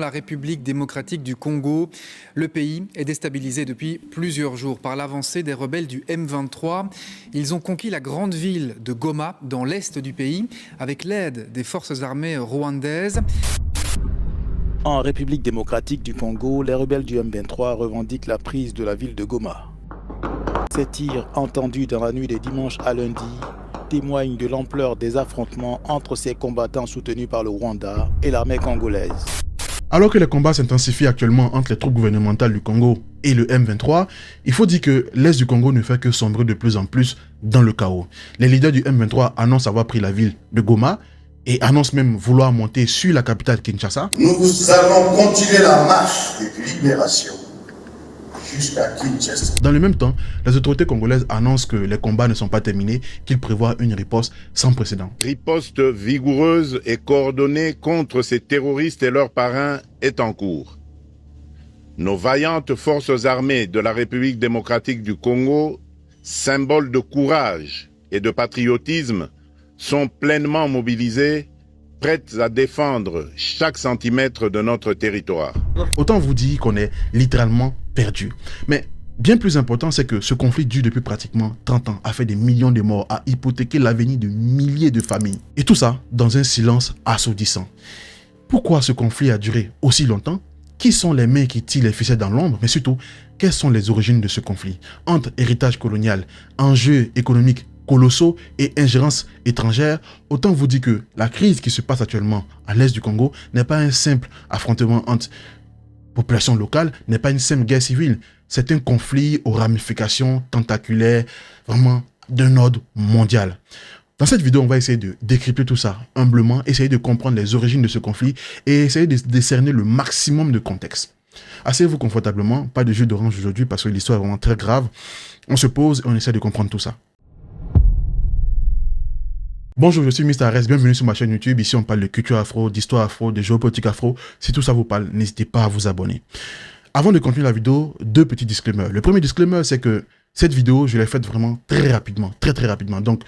La République démocratique du Congo, le pays est déstabilisé depuis plusieurs jours par l'avancée des rebelles du M23. Ils ont conquis la grande ville de Goma, dans l'est du pays, avec l'aide des forces armées rwandaises. En République démocratique du Congo, les rebelles du M23 revendiquent la prise de la ville de Goma. Ces tirs entendus dans la nuit de dimanche à lundi témoignent de l'ampleur des affrontements entre ces combattants soutenus par le Rwanda et l'armée congolaise. Alors que les combats s'intensifient actuellement entre les troupes gouvernementales du Congo et le M23, il faut dire que l'Est du Congo ne fait que sombrer de plus en plus dans le chaos. Les leaders du M23 annoncent avoir pris la ville de Goma et annoncent même vouloir monter sur la capitale Kinshasa. Nous allons continuer la marche de libération jusqu'à Kinshasa. Dans le même temps, les autorités congolaises annoncent que les combats ne sont pas terminés, qu'ils prévoient une riposte sans précédent. Riposte vigoureuse et coordonnée contre ces terroristes et leurs parrains est en cours. Nos vaillantes forces armées de la République démocratique du Congo, symboles de courage et de patriotisme, sont pleinement mobilisées, prêtes à défendre chaque centimètre de notre territoire. Autant vous dire qu'on est littéralement perdu. Mais bien plus important, c'est que ce conflit dure depuis pratiquement 30 ans, a fait des millions de morts, a hypothéqué l'avenir de milliers de familles. Et tout ça dans un silence assourdissant. Pourquoi ce conflit a duré aussi longtemps? Qui sont les mains qui tirent les ficelles dans l'ombre? Mais surtout, quelles sont les origines de ce conflit? Entre héritage colonial, enjeux économiques colossaux et ingérence étrangère, autant vous dire que la crise qui se passe actuellement à l'est du Congo n'est pas un simple affrontement entre population locale, n'est pas une simple guerre civile. C'est un conflit aux ramifications tentaculaires, vraiment d'un ordre mondial. Dans cette vidéo, on va essayer de décrypter tout ça humblement, essayer de comprendre les origines de ce conflit et essayer de décerner le maximum de contexte. Asseyez-vous confortablement, pas de jus d'orange aujourd'hui parce que l'histoire est vraiment très grave. On se pose et on essaie de comprendre tout ça. Bonjour, je suis Mr. Arès, bienvenue sur ma chaîne YouTube. Ici, on parle de culture afro, d'histoire afro, de géopolitique afro. Si tout ça vous parle, n'hésitez pas à vous abonner. Avant de continuer la vidéo, deux petits disclaimers. Le premier disclaimer, c'est que cette vidéo, je l'ai faite vraiment très rapidement, très rapidement. Donc,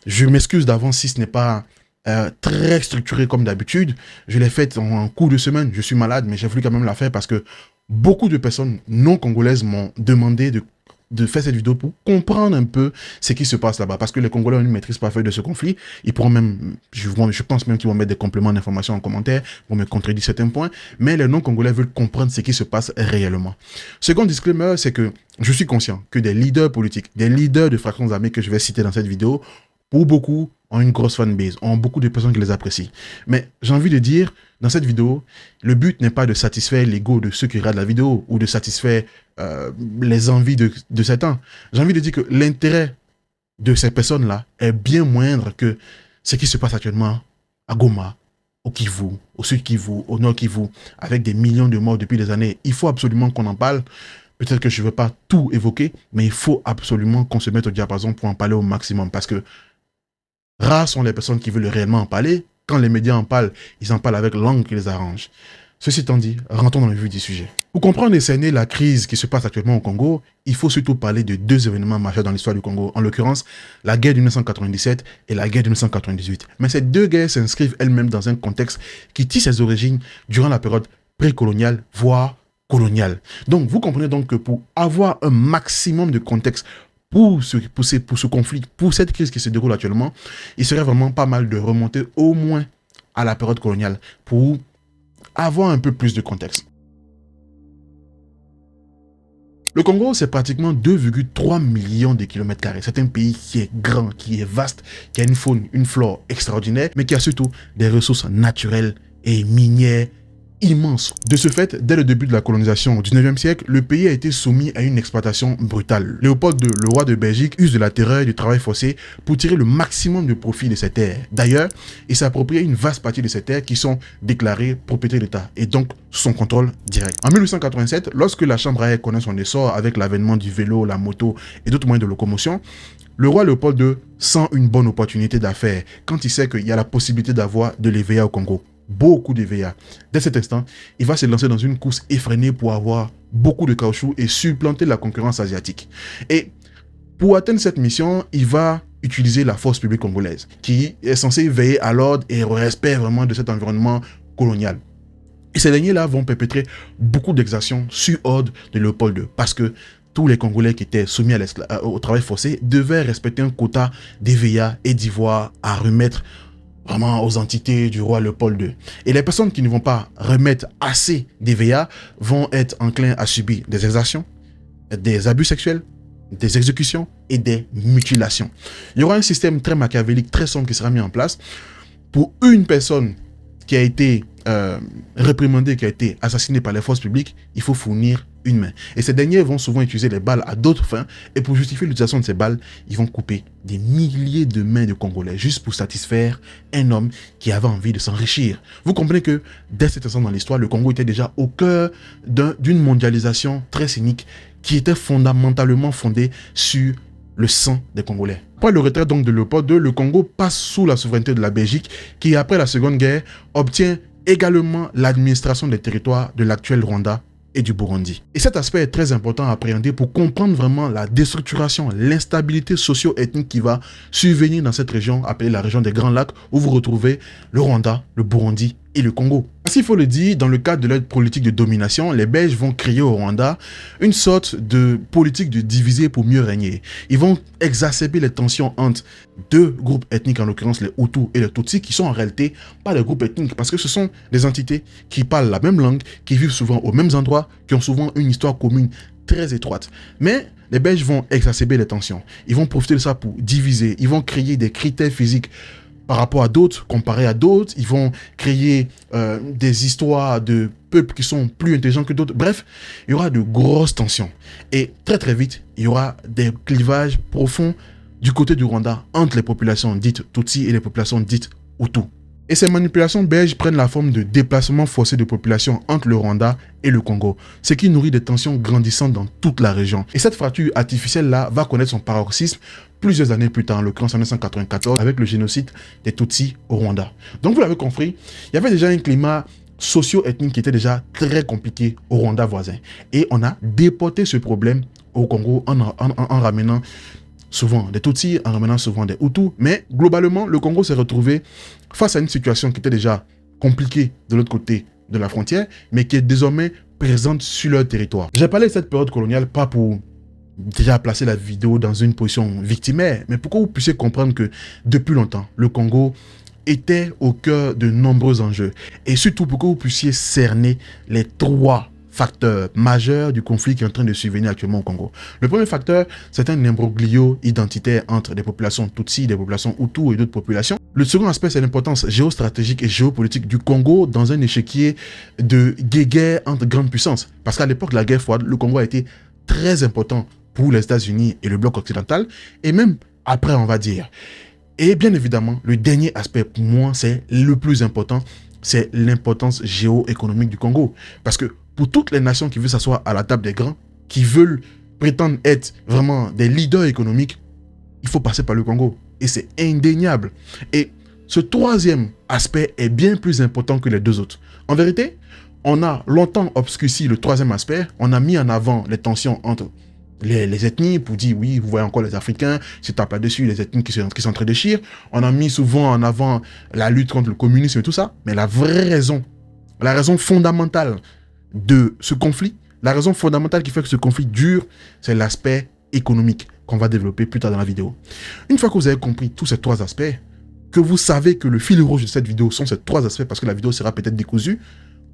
je m'excuse d'avance si ce n'est pas très structuré comme d'habitude. Je l'ai faite en cours de semaine. Je suis malade, mais j'ai voulu quand même la faire parce que beaucoup de personnes non congolaises m'ont demandé de faire cette vidéo pour comprendre un peu ce qui se passe là-bas. Parce que les Congolais ont une maîtrise parfaite de ce conflit. Ils pourront même, je pense même qu'ils vont mettre des compléments d'information en commentaire, vont me contredire certains points. Mais les non-Congolais veulent comprendre ce qui se passe réellement. Second disclaimer, c'est que je suis conscient que des leaders politiques, des leaders de fractions armées que je vais citer dans cette vidéo, pour beaucoup, ont une grosse fanbase, ont beaucoup de personnes qui les apprécient. Mais j'ai envie de dire, dans cette vidéo, le but n'est pas de satisfaire l'ego de ceux qui regardent la vidéo ou de satisfaire les envies de certains. J'ai envie de dire que l'intérêt de ces personnes-là est bien moindre que ce qui se passe actuellement à Goma, au Kivu, au Sud Kivu, au Nord Kivu, avec des millions de morts depuis des années. Il faut absolument qu'on en parle. Peut-être que je ne veux pas tout évoquer, mais il faut absolument qu'on se mette au diapason pour en parler au maximum parce que rares sont les personnes qui veulent réellement en parler. Quand les médias en parlent, ils en parlent avec langue qui les arrange. Ceci étant dit, rentrons dans le vif du sujet. Pour comprendre et cerner la crise qui se passe actuellement au Congo, il faut surtout parler de deux événements majeurs dans l'histoire du Congo. En l'occurrence, la guerre de 1997 et la guerre de 1998. Mais ces deux guerres s'inscrivent elles-mêmes dans un contexte qui tisse ses origines durant la période précoloniale, voire coloniale. Donc, vous comprenez donc que pour avoir un maximum de contexte pour ce conflit, pour cette crise qui se déroule actuellement, il serait vraiment pas mal de remonter au moins à la période coloniale pour avoir un peu plus de contexte. Le Congo, c'est pratiquement 2,3 millions de kilomètres carrés. C'est un pays qui est grand, qui est vaste, qui a une faune, une flore extraordinaire, mais qui a surtout des ressources naturelles et minières immense. De ce fait, dès le début de la colonisation au 19e siècle, le pays a été soumis à une exploitation brutale. Léopold II, le roi de Belgique, use de la terreur et du travail forcé pour tirer le maximum de profit de ces terres. D'ailleurs, il s'est approprié une vaste partie de ces terres qui sont déclarées propriété de l'État et donc sous son contrôle direct. En 1887, lorsque la chambre à air connaît son essor avec l'avènement du vélo, la moto et d'autres moyens de locomotion, le roi Léopold II sent une bonne opportunité d'affaires quand il sait qu'il y a la possibilité d'avoir de l'EVA au Congo. Beaucoup d'EVA. Dès cet instant, il va se lancer dans une course effrénée pour avoir beaucoup de caoutchouc et supplanter la concurrence asiatique. Et pour atteindre cette mission, il va utiliser la force publique congolaise, qui est censée veiller à l'ordre et au respect vraiment de cet environnement colonial. Et ces derniers-là vont perpétrer beaucoup d'exactions sur ordre de Léopold II, parce que tous les Congolais qui étaient soumis au travail forcé devaient respecter un quota d'EVA et d'ivoire à remettre vraiment aux entités du roi Léopold II. Et les personnes qui ne vont pas remettre assez d'EVA vont être enclins à subir des exactions, des abus sexuels, des exécutions et des mutilations. Il y aura un système très machiavélique, très sombre qui sera mis en place pour une personne qui a été réprimandée, qui a été assassinée par les forces publiques. Il faut fournir une main. Et ces derniers vont souvent utiliser les balles à d'autres fins, et pour justifier l'utilisation de ces balles, ils vont couper des milliers de mains de Congolais juste pour satisfaire un homme qui avait envie de s'enrichir. Vous comprenez que dès cet instant dans l'histoire, le Congo était déjà au cœur d'une mondialisation très cynique qui était fondamentalement fondée sur le sang des Congolais. Après le retrait donc de Léopold II, le Congo passe sous la souveraineté de la Belgique, qui après la Seconde Guerre obtient également l'administration des territoires de l'actuel Rwanda et du Burundi. Et cet aspect est très important à appréhender pour comprendre vraiment la déstructuration, l'instabilité socio-ethnique qui va survenir dans cette région appelée la région des Grands Lacs, où vous retrouvez le Rwanda, le Burundi et le Congo. Ainsi, il faut le dire, dans le cadre de leur politique de domination, les Belges vont créer au Rwanda une sorte de politique de diviser pour mieux régner. Ils vont exacerber les tensions entre deux groupes ethniques, en l'occurrence les Hutus et les Tutsis, qui sont en réalité pas des groupes ethniques, parce que ce sont des entités qui parlent la même langue, qui vivent souvent aux mêmes endroits, qui ont souvent une histoire commune très étroite. Mais les Belges vont exacerber les tensions. Ils vont profiter de ça pour diviser. Ils vont créer des critères physiques par rapport à d'autres, comparés à d'autres. Ils vont créer des histoires de peuples qui sont plus intelligents que d'autres. Bref, il y aura de grosses tensions. Et très très vite, il y aura des clivages profonds du côté du Rwanda entre les populations dites Tutsi et les populations dites Hutu. Et ces manipulations belges prennent la forme de déplacements forcés de population entre le Rwanda et le Congo, ce qui nourrit des tensions grandissantes dans toute la région. Et cette fracture artificielle-là va connaître son paroxysme plusieurs années plus tard, en l'occurrence en 1994, avec le génocide des Tutsis au Rwanda. Donc vous l'avez compris, il y avait déjà un climat socio-ethnique qui était déjà très compliqué au Rwanda voisin. Et on a déporté ce problème au Congo en ramenant souvent des Tutsis, en ramenant souvent des Hutus. Mais globalement, le Congo s'est retrouvé face à une situation qui était déjà compliquée de l'autre côté de la frontière, mais qui est désormais présente sur leur territoire. J'ai parlé de cette période coloniale pas pour déjà placer la vidéo dans une position victimaire, mais pour que vous puissiez comprendre que depuis longtemps, le Congo était au cœur de nombreux enjeux. Et surtout pour que vous puissiez cerner les trois facteur majeur du conflit qui est en train de survenir actuellement au Congo. Le premier facteur, c'est un imbroglio identitaire entre des populations Tutsi, des populations Hutu et d'autres populations. Le second aspect, c'est l'importance géostratégique et géopolitique du Congo dans un échiquier de guerre entre grandes puissances. Parce qu'à l'époque de la guerre froide, le Congo a été très important pour les États-Unis et le bloc occidental, et même après, on va dire. Et bien évidemment, le dernier aspect pour moi, c'est le plus important, c'est l'importance géoéconomique du Congo. Parce que pour toutes les nations qui veulent s'asseoir à la table des grands, qui veulent prétendre être vraiment des leaders économiques, il faut passer par le Congo. Et c'est indéniable. Et ce troisième aspect est bien plus important que les deux autres. En vérité, on a longtemps obscurci le troisième aspect. On a mis en avant les tensions entre les ethnies pour dire oui, vous voyez encore les Africains, se tapent là-dessus, les ethnies qui sont en train de chier. On a mis souvent en avant la lutte contre le communisme et tout ça. Mais la vraie raison, la raison fondamentale de ce conflit, la raison fondamentale qui fait que ce conflit dure, c'est l'aspect économique qu'on va développer plus tard dans la vidéo. Une fois que vous avez compris tous ces trois aspects, que vous savez que le fil rouge de cette vidéo sont ces trois aspects parce que la vidéo sera peut-être décousue,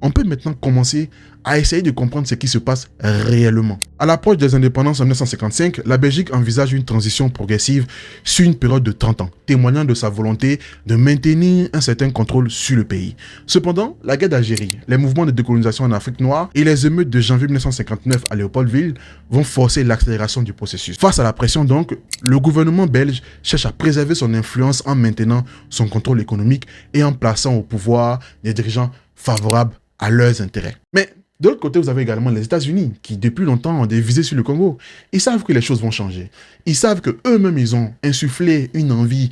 on peut maintenant commencer à essayer de comprendre ce qui se passe réellement. À l'approche des indépendances en 1955, la Belgique envisage une transition progressive sur une période de 30 ans, témoignant de sa volonté de maintenir un certain contrôle sur le pays. Cependant, la guerre d'Algérie, les mouvements de décolonisation en Afrique noire et les émeutes de janvier 1959 à Léopoldville vont forcer l'accélération du processus. Face à la pression donc, le gouvernement belge cherche à préserver son influence en maintenant son contrôle économique et en plaçant au pouvoir des dirigeants favorables à leurs intérêts. Mais de l'autre côté, vous avez également les États-Unis qui, depuis longtemps, ont des visées sur le Congo. Ils savent que les choses vont changer. Ils savent qu'eux-mêmes, ils ont insufflé une envie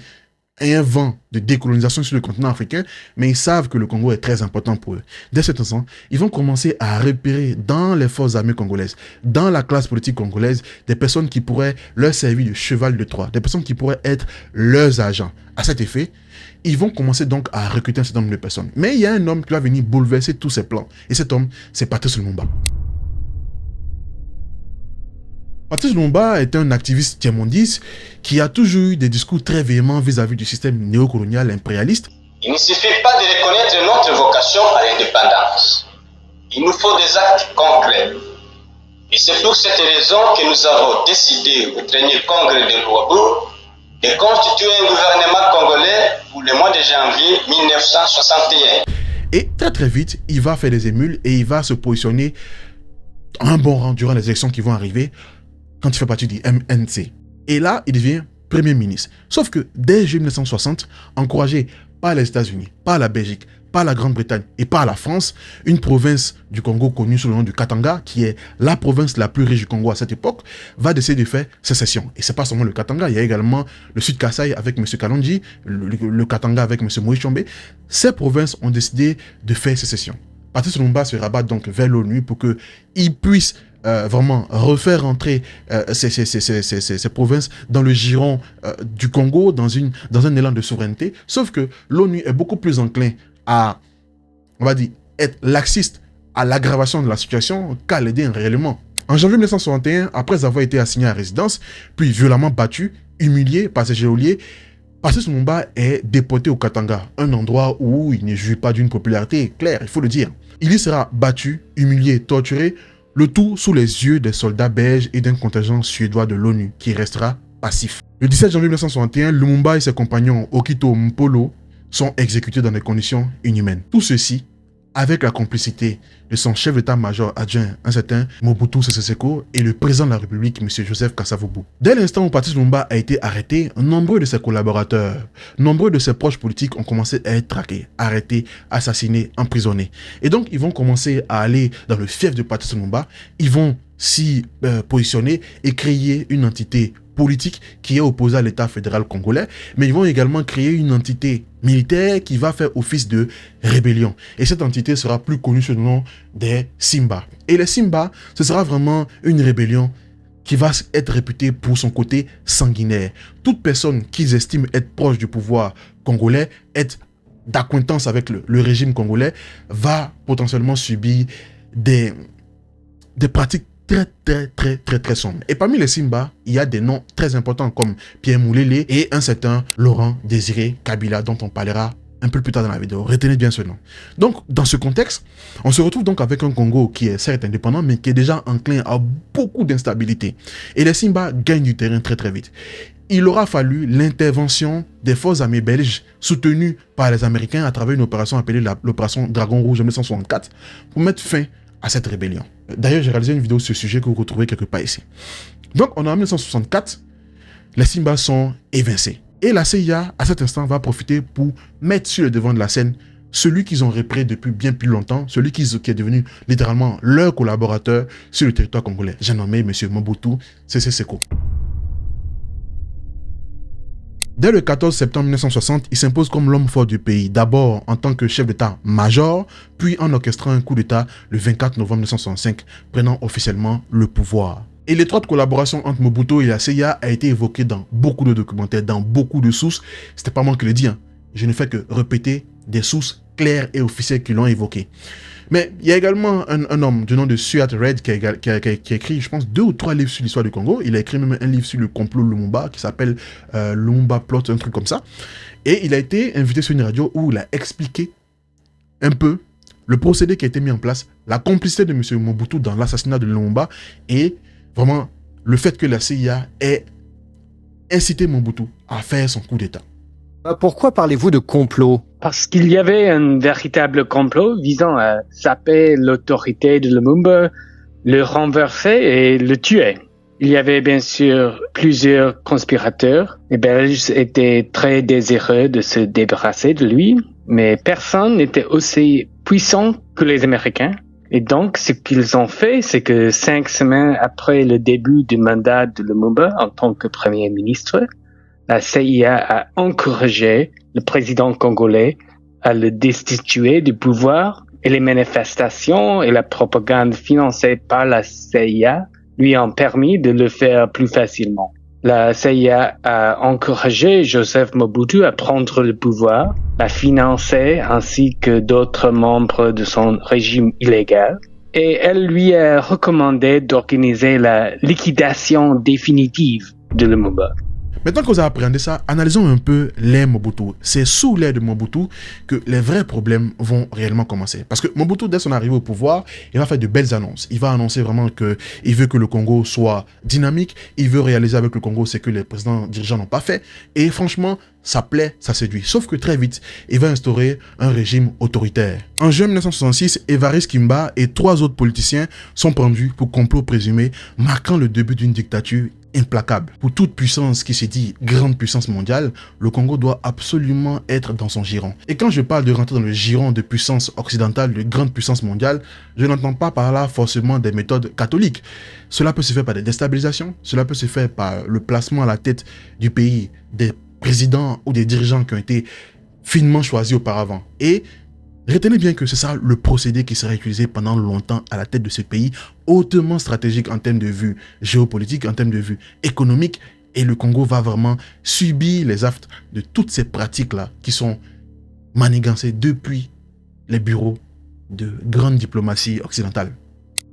un vent de décolonisation sur le continent africain, mais ils savent que le Congo est très important pour eux. Dès cet instant, ils vont commencer à repérer dans les forces armées congolaises, dans la classe politique congolaise, des personnes qui pourraient leur servir de cheval de Troie, des personnes qui pourraient être leurs agents. À cet effet, ils vont commencer donc à recruter un certain nombre de personnes. Mais il y a un homme qui va venir bouleverser tous ces plans. Et cet homme, c'est Patrice Lumumba. Patrice Lumumba est un activiste tiers-mondiste qui a toujours eu des discours très véhéments vis-à-vis du système néocolonial impérialiste. Il ne suffit pas de reconnaître notre vocation à l'indépendance. Il nous faut des actes concrets. Et c'est pour cette raison que nous avons décidé au dernier congrès de Louabourg de constituer un gouvernement congolais pour le mois de janvier 1961. Et très vite, il va faire des émules et il va se positionner un bon rang durant les élections qui vont arriver quand il fait partie du MNC. Et là, il devient Premier ministre. Sauf que dès 1960, encouragé par les États-Unis, par la Belgique, par la Grande-Bretagne et par la France, une province du Congo connue sous le nom du Katanga, qui est la province la plus riche du Congo à cette époque, va décider de faire sécession. Et c'est pas seulement le Katanga, il y a également le Sud Kasaï avec M. Kalonji, le Katanga avec M. Moïse Tshombe. Ces provinces ont décidé de faire sécession. Patrice Lumumba se rabat donc vers l'ONU pour qu'il puisse vraiment refaire entrer ces provinces dans le giron du Congo, dans un élan de souveraineté. Sauf que l'ONU est beaucoup plus enclin à, on va dire, être laxiste à l'aggravation de la situation qu'à l'aider réellement. En janvier 1961, après avoir été assigné à résidence, puis violemment battu, humilié par ses geôliers, Patrice Lumumba est déporté au Katanga, un endroit où il ne jouit pas d'une popularité claire, il faut le dire. Il y sera battu, humilié, torturé, le tout sous les yeux des soldats belges et d'un contingent suédois de l'ONU qui restera passif. Le 17 janvier 1961, Lumumba et ses compagnons Okito Mpolo sont exécutés dans des conditions inhumaines. Tout ceci avec la complicité de son chef d'état-major adjoint, un certain Mobutu Sese Seko, et le président de la République, M. Joseph Kasavubu. Dès l'instant où Patrice Lumumba a été arrêté, nombreux de ses collaborateurs, nombreux de ses proches politiques ont commencé à être traqués, arrêtés, assassinés, emprisonnés. Et donc, ils vont commencer à aller dans le fief de Patrice Lumumba, ils vont s'y positionner et créer une entité politique qui est opposée à l'État fédéral congolais, mais ils vont également créer une entité militaire qui va faire office de rébellion. Et cette entité sera plus connue sous le nom des Simba. Et les Simba, ce sera vraiment une rébellion qui va être réputée pour son côté sanguinaire. Toute personne qu'ils estiment être proche du pouvoir congolais, être d'acquaintance avec le régime congolais, va potentiellement subir des pratiques très sombres. Et parmi les Simba, il y a des noms très importants comme Pierre Moulele et un certain Laurent Désiré Kabila, dont on parlera un peu plus tard dans la vidéo. Retenez bien ce nom. Donc, dans ce contexte, on se retrouve donc avec un Congo qui est certes indépendant, mais qui est déjà enclin à beaucoup d'instabilité. Et les Simba gagnent du terrain très vite. Il aura fallu l'intervention des forces armées belges soutenues par les Américains à travers une opération appelée l'opération Dragon Rouge en 1964 pour mettre fin à cette rébellion. D'ailleurs, j'ai réalisé une vidéo sur ce sujet que vous retrouvez quelque part ici. Donc, on est en 1964, les Simba sont évincés. Et la CIA, à cet instant, va profiter pour mettre sur le devant de la scène celui qu'ils ont repris depuis bien plus longtemps, celui qui est devenu littéralement leur collaborateur sur le territoire congolais. J'ai nommé M. Mobutu Sese Seko. Dès le 14 septembre 1960, il s'impose comme l'homme fort du pays, d'abord en tant que chef d'état-major, puis en orchestrant un coup d'état le 24 novembre 1965, prenant officiellement le pouvoir. Et l'étroite collaboration entre Mobutu et la CIA a été évoquée dans beaucoup de documentaires, dans beaucoup de sources. C'était pas moi qui le dis, hein. Je ne fais que répéter des sources claires et officielles qui l'ont évoqué. Mais il y a également un homme du nom de Stuart Reid qui a écrit, je pense, 2 ou 3 livres sur l'histoire du Congo. Il a écrit même un livre sur le complot Lumumba qui s'appelle Lumumba Plot, un truc comme ça. Et il a été invité sur une radio où il a expliqué un peu le procédé qui a été mis en place, la complicité de M. Mobutu dans l'assassinat de Lumumba et vraiment le fait que la CIA ait incité Mobutu à faire son coup d'État. Pourquoi parlez-vous de complot ? Parce qu'il y avait un véritable complot visant à saper l'autorité de Lumumba, le renverser et le tuer. Il y avait bien sûr plusieurs conspirateurs. Les Belges étaient très désireux de se débarrasser de lui, mais personne n'était aussi puissant que les Américains. Et donc, ce qu'ils ont fait, c'est que 5 semaines après le début du mandat de Lumumba en tant que Premier ministre, la CIA a encouragé le président congolais à le destituer du pouvoir et les manifestations et la propagande financée par la CIA lui ont permis de le faire plus facilement. La CIA a encouragé Joseph Mobutu à prendre le pouvoir, à financer ainsi que d'autres membres de son régime illégal. Et elle lui a recommandé d'organiser la liquidation définitive de Lumumba. Maintenant que vous avez appréhendé ça, analysons un peu l'ère Mobutu. C'est sous l'ère de Mobutu que les vrais problèmes vont réellement commencer. Parce que Mobutu, dès son arrivée au pouvoir, il va faire de belles annonces. Il va annoncer vraiment qu'il veut que le Congo soit dynamique. Il veut réaliser avec le Congo ce que les présidents dirigeants n'ont pas fait. Et franchement, ça plaît, ça séduit. Sauf que très vite, il va instaurer un régime autoritaire. En juin 1966, Évariste Kimba et 3 autres politiciens sont pendus pour complot présumé, marquant le début d'une dictature implacable. Pour toute puissance qui se dit grande puissance mondiale, le Congo doit absolument être dans son giron. Et quand je parle de rentrer dans le giron de puissance occidentale, de grande puissance mondiale, je n'entends pas par là forcément des méthodes catholiques. Cela peut se faire par des déstabilisations, cela peut se faire par le placement à la tête du pays des présidents ou des dirigeants qui ont été finement choisis auparavant. Et retenez bien que c'est ça le procédé qui sera utilisé pendant longtemps à la tête de ce pays, hautement stratégique en termes de vue géopolitique, en termes de vue économique. Et le Congo va vraiment subir les affres de toutes ces pratiques-là qui sont manigancées depuis les bureaux de grande diplomatie occidentale.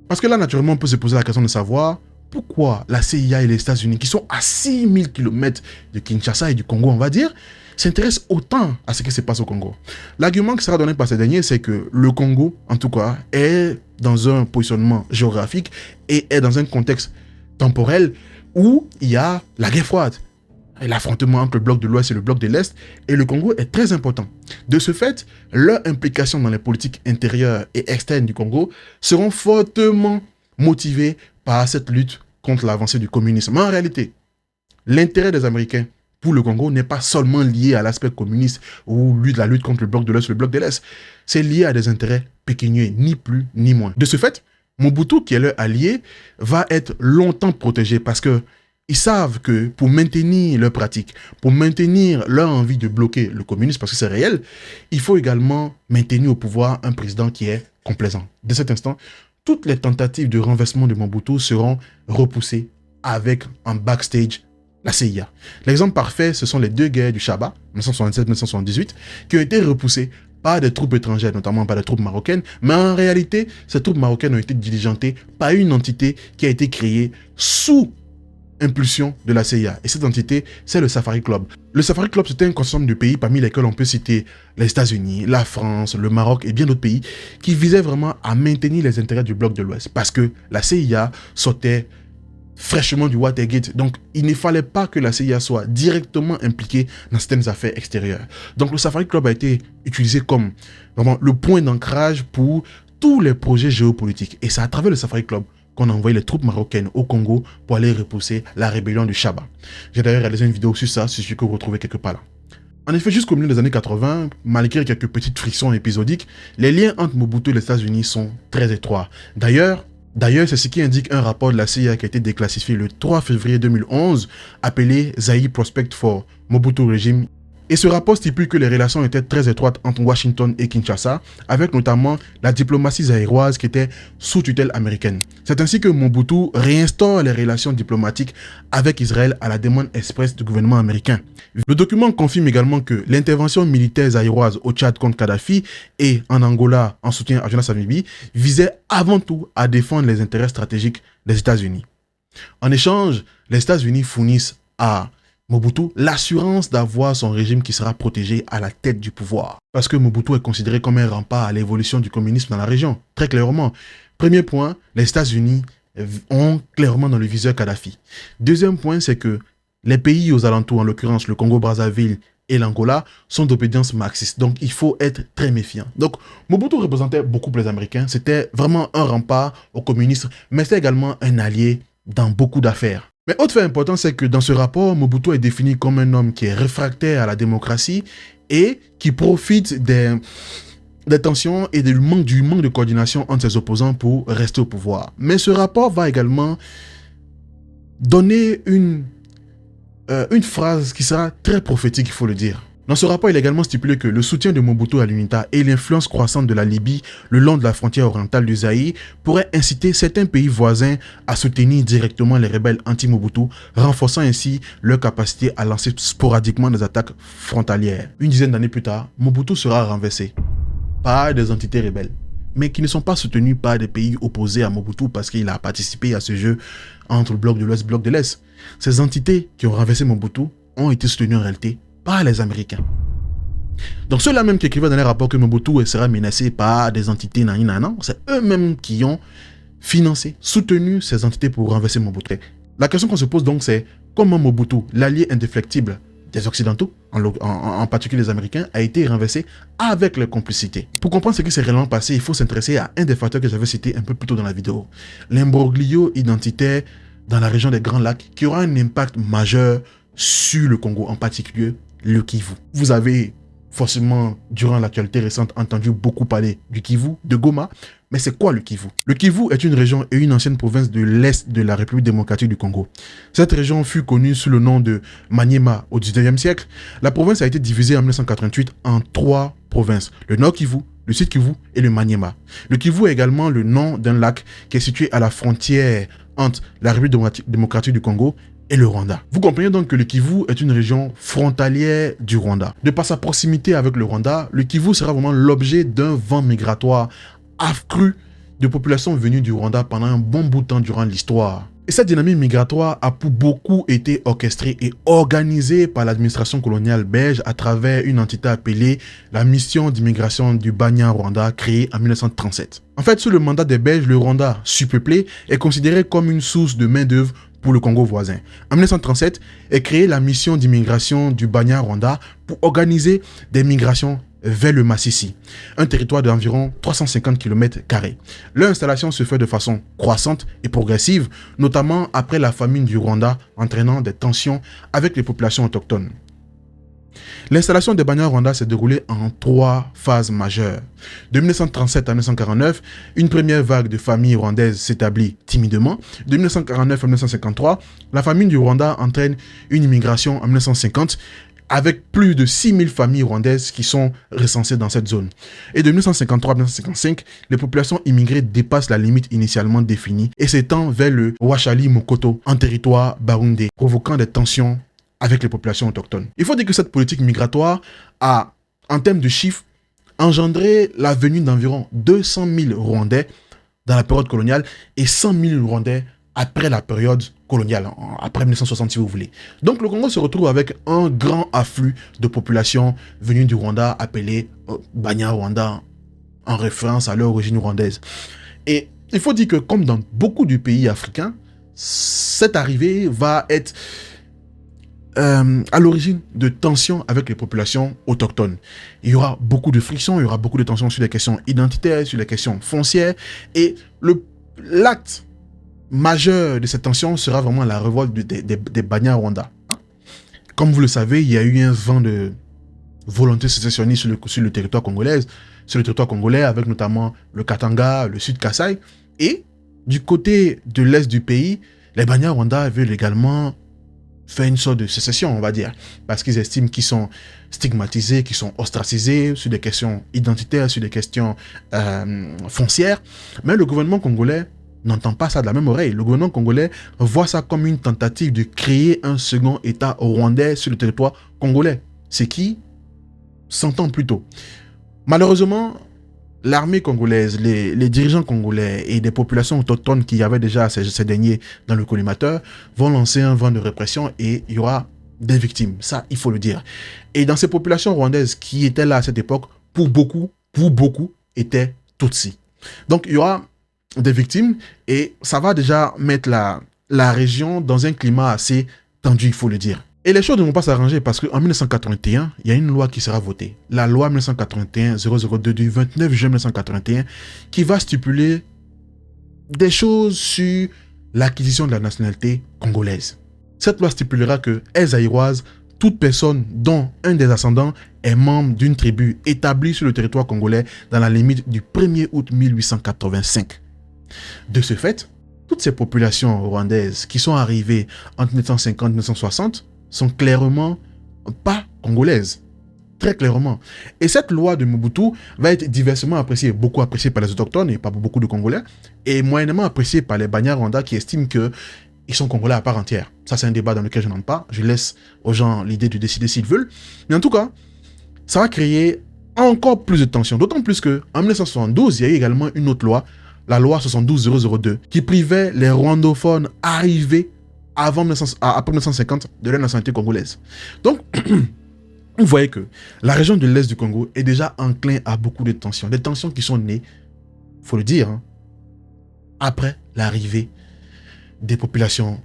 Parce que là, naturellement, on peut se poser la question de savoir pourquoi la CIA et les États-Unis, qui sont à 6000 km de Kinshasa et du Congo, on va dire, s'intéressent autant à ce qui se passe au Congo. L'argument qui sera donné par ces derniers, c'est que le Congo, en tout cas, est dans un positionnement géographique et est dans un contexte temporel où il y a la guerre froide. Et l'affrontement entre le bloc de l'Ouest et le bloc de l'Est, et le Congo est très important. De ce fait, leur implication dans les politiques intérieures et externes du Congo seront fortement motivées par cette lutte contre l'avancée du communisme. Mais en réalité, l'intérêt des Américains pour le Congo n'est pas seulement lié à l'aspect communiste ou la lutte contre le bloc de l'Est ou le bloc de l'Est. C'est lié à des intérêts pécuniaires, ni plus ni moins. De ce fait, Mobutu, qui est leur allié, va être longtemps protégé parce que ils savent que pour maintenir leur pratique, pour maintenir leur envie de bloquer le communisme, parce que c'est réel, il faut également maintenir au pouvoir un président qui est complaisant. Dès cet instant, toutes les tentatives de renversement de Mobutu seront repoussées avec en backstage la CIA. L'exemple parfait, ce sont les 2 guerres du Chaba, 1977-1978, qui ont été repoussées par des troupes étrangères, notamment par des troupes marocaines, mais en réalité, ces troupes marocaines ont été diligentées par une entité qui a été créée sous impulsion de la CIA. Et cette entité, c'est le Safari Club. Le Safari Club, c'était un consortium de pays parmi lesquels on peut citer les États-Unis, la France, le Maroc et bien d'autres pays qui visaient vraiment à maintenir les intérêts du bloc de l'Ouest. Parce que la CIA sortait fraîchement du Watergate. Donc, il ne fallait pas que la CIA soit directement impliquée dans certaines affaires extérieures. Donc, le Safari Club a été utilisé comme vraiment le point d'ancrage pour tous les projets géopolitiques. Et c'est à travers le Safari Club qu'on a envoyé les troupes marocaines au Congo pour aller repousser la rébellion du Chaba. J'ai d'ailleurs réalisé une vidéo sur ça, si je que vous retrouvez quelque part là. En effet, jusqu'au milieu des années 80, malgré quelques petites frictions épisodiques, les liens entre Mobutu et les États-Unis sont très étroits. D'ailleurs, c'est ce qui indique un rapport de la CIA qui a été déclassifié le 3 février 2011, appelé Zaïre Prospect for Mobutu Regime. Et ce rapport stipule que les relations étaient très étroites entre Washington et Kinshasa, avec notamment la diplomatie zaïroise qui était sous tutelle américaine. C'est ainsi que Mobutu réinstaure les relations diplomatiques avec Israël à la demande expresse du gouvernement américain. Le document confirme également que l'intervention militaire zaïroise au Tchad contre Kadhafi et en Angola en soutien à Jonas Savimbi visait avant tout à défendre les intérêts stratégiques des États-Unis. En échange, les États-Unis fournissent à Mobutu l'assurance d'avoir son régime qui sera protégé à la tête du pouvoir. Parce que Mobutu est considéré comme un rempart à l'évolution du communisme dans la région. Très clairement. Premier point, les États-Unis ont clairement dans le viseur Kadhafi. Deuxième point, c'est que les pays aux alentours, en l'occurrence le Congo-Brazzaville et l'Angola, sont d'obédience marxiste. Donc il faut être très méfiant. Donc Mobutu représentait beaucoup pour les Américains. C'était vraiment un rempart au communisme, mais c'était également un allié dans beaucoup d'affaires. Mais autre fait important, c'est que dans ce rapport, Mobutu est défini comme un homme qui est réfractaire à la démocratie et qui profite des tensions et du manque de coordination entre ses opposants pour rester au pouvoir. Mais ce rapport va également donner une une phrase qui sera très prophétique, il faut le dire. Dans ce rapport, il est également stipulé que le soutien de Mobutu à l'UNITA et l'influence croissante de la Libye le long de la frontière orientale du Zaïre pourraient inciter certains pays voisins à soutenir directement les rebelles anti-Mobutu, renforçant ainsi leur capacité à lancer sporadiquement des attaques frontalières. Une dizaine d'années plus tard, Mobutu sera renversé par des entités rebelles, mais qui ne sont pas soutenus par des pays opposés à Mobutu parce qu'il a participé à ce jeu entre le bloc de l'Ouest et le bloc de l'Est. Ces entités qui ont renversé Mobutu ont été soutenues en réalité par les Américains. Donc ceux-là même qui écrivaient dans les rapports que Mobutu sera menacé par des entités nanana, c'est eux-mêmes qui ont financé, soutenu ces entités pour renverser Mobutu. La question qu'on se pose donc c'est comment Mobutu, l'allié indéfectible des Occidentaux, en particulier les Américains, a été renversé avec leur complicité. Pour comprendre ce qui s'est réellement passé, il faut s'intéresser à un des facteurs que j'avais cité un peu plus tôt dans la vidéo. L'imbroglio identitaire dans la région des Grands Lacs qui aura un impact majeur sur le Congo, en particulier le Kivu. Vous avez forcément, durant l'actualité récente, entendu beaucoup parler du Kivu, de Goma. Mais c'est quoi le Kivu? Le Kivu est une région et une ancienne province de l'Est de la République démocratique du Congo. Cette région fut connue sous le nom de Maniema au 19e siècle. La province a été divisée en 1988 en 3 provinces. Le Nord Kivu, le Sud Kivu et le Maniema. Le Kivu est également le nom d'un lac qui est situé à la frontière entre la République démocratique du Congo et le Rwanda. Vous comprenez donc que le Kivu est une région frontalière du Rwanda. De par sa proximité avec le Rwanda, le Kivu sera vraiment l'objet d'un vent migratoire accru de populations venues du Rwanda pendant un bon bout de temps durant l'histoire. Et cette dynamique migratoire a pour beaucoup été orchestrée et organisée par l'administration coloniale belge à travers une entité appelée la Mission d'immigration du Banya-Rwanda créée en 1937. En fait, sous le mandat des Belges, le Rwanda surpeuplé est considéré comme une source de main-d'œuvre pour le Congo voisin. En 1937 est créée la Mission d'immigration du Banya-Rwanda pour organiser des migrations vers le Massissi, un territoire d'environ 350 km². Leur installation se fait de façon croissante et progressive, notamment après la famine du Rwanda, entraînant des tensions avec les populations autochtones. L'installation des Banya-Rwanda s'est déroulée en 3 phases majeures. De 1937 à 1949, une première vague de familles rwandaises s'établit timidement. De 1949 à 1953, la famine du Rwanda entraîne une immigration en 1950 avec plus de 6000 familles rwandaises qui sont recensées dans cette zone. Et de 1953 à 1955, les populations immigrées dépassent la limite initialement définie et s'étendent vers le Ouachali-Mokoto, en territoire burundais, provoquant des tensions avec les populations autochtones. Il faut dire que cette politique migratoire a, en termes de chiffres, engendré la venue d'environ 200 000 Rwandais dans la période coloniale et 100 000 Rwandais après la période coloniale, après 1960 si vous voulez. Donc le Congo se retrouve avec un grand afflux de populations venues du Rwanda, appelées Banya-Rwanda, en référence à leur origine rwandaise. Et il faut dire que comme dans beaucoup de pays africains, cette arrivée va être à l'origine de tensions avec les populations autochtones. Il y aura beaucoup de frictions, il y aura beaucoup de tensions sur les questions identitaires, sur les questions foncières, et l'acte majeur de cette tension sera vraiment la révolte des Banya-Rwanda. Comme vous le savez, il y a eu un vent de volonté sécessionniste sur le territoire congolais, avec notamment le Katanga, le Sud Kasaï, et du côté de l'est du pays, les Banya-Rwanda veulent également faire une sorte de sécession, on va dire, parce qu'ils estiment qu'ils sont stigmatisés, qu'ils sont ostracisés sur des questions identitaires, sur des questions foncières. Mais le gouvernement congolais n'entend pas ça de la même oreille. Le gouvernement congolais voit ça comme une tentative de créer un second État rwandais sur le territoire congolais, ce qui s'entend plutôt. Malheureusement, l'armée congolaise, les dirigeants congolais et des populations autochtones qui avaient déjà ces derniers dans le collimateur vont lancer un vent de répression et il y aura des victimes. Ça, il faut le dire. Et dans ces populations rwandaises qui étaient là à cette époque, pour beaucoup, étaient Tutsis. Donc, il y aura des victimes et ça va déjà mettre la région dans un climat assez tendu, il faut le dire. Et les choses ne vont pas s'arranger parce qu'en 1981, il y a une loi qui sera votée. La loi 1981-002 du 29 juin 1981 qui va stipuler des choses sur l'acquisition de la nationalité congolaise. Cette loi stipulera que est zaïroise toute personne dont un des ascendants est membre d'une tribu établie sur le territoire congolais dans la limite du 1er août 1885. De ce fait, toutes ces populations rwandaises qui sont arrivées entre 1950 et 1960 sont clairement pas congolaises. Très clairement. Et cette loi de Mobutu va être diversement appréciée, beaucoup appréciée par les autochtones et par beaucoup de Congolais, et moyennement appréciée par les Banyarwanda qui estiment qu'ils sont Congolais à part entière. Ça, c'est un débat dans lequel je n'entre pas. Je laisse aux gens l'idée de décider s'ils veulent. Mais en tout cas, ça va créer encore plus de tensions. D'autant plus qu'en 1972, il y a eu également une autre loi, la loi 72002, qui privait les rwandophones arrivés après 1950 de la nationalité congolaise. Donc, vous voyez que la région de l'Est du Congo est déjà enclin à beaucoup de tensions. Des tensions qui sont nées, il faut le dire, après l'arrivée des populations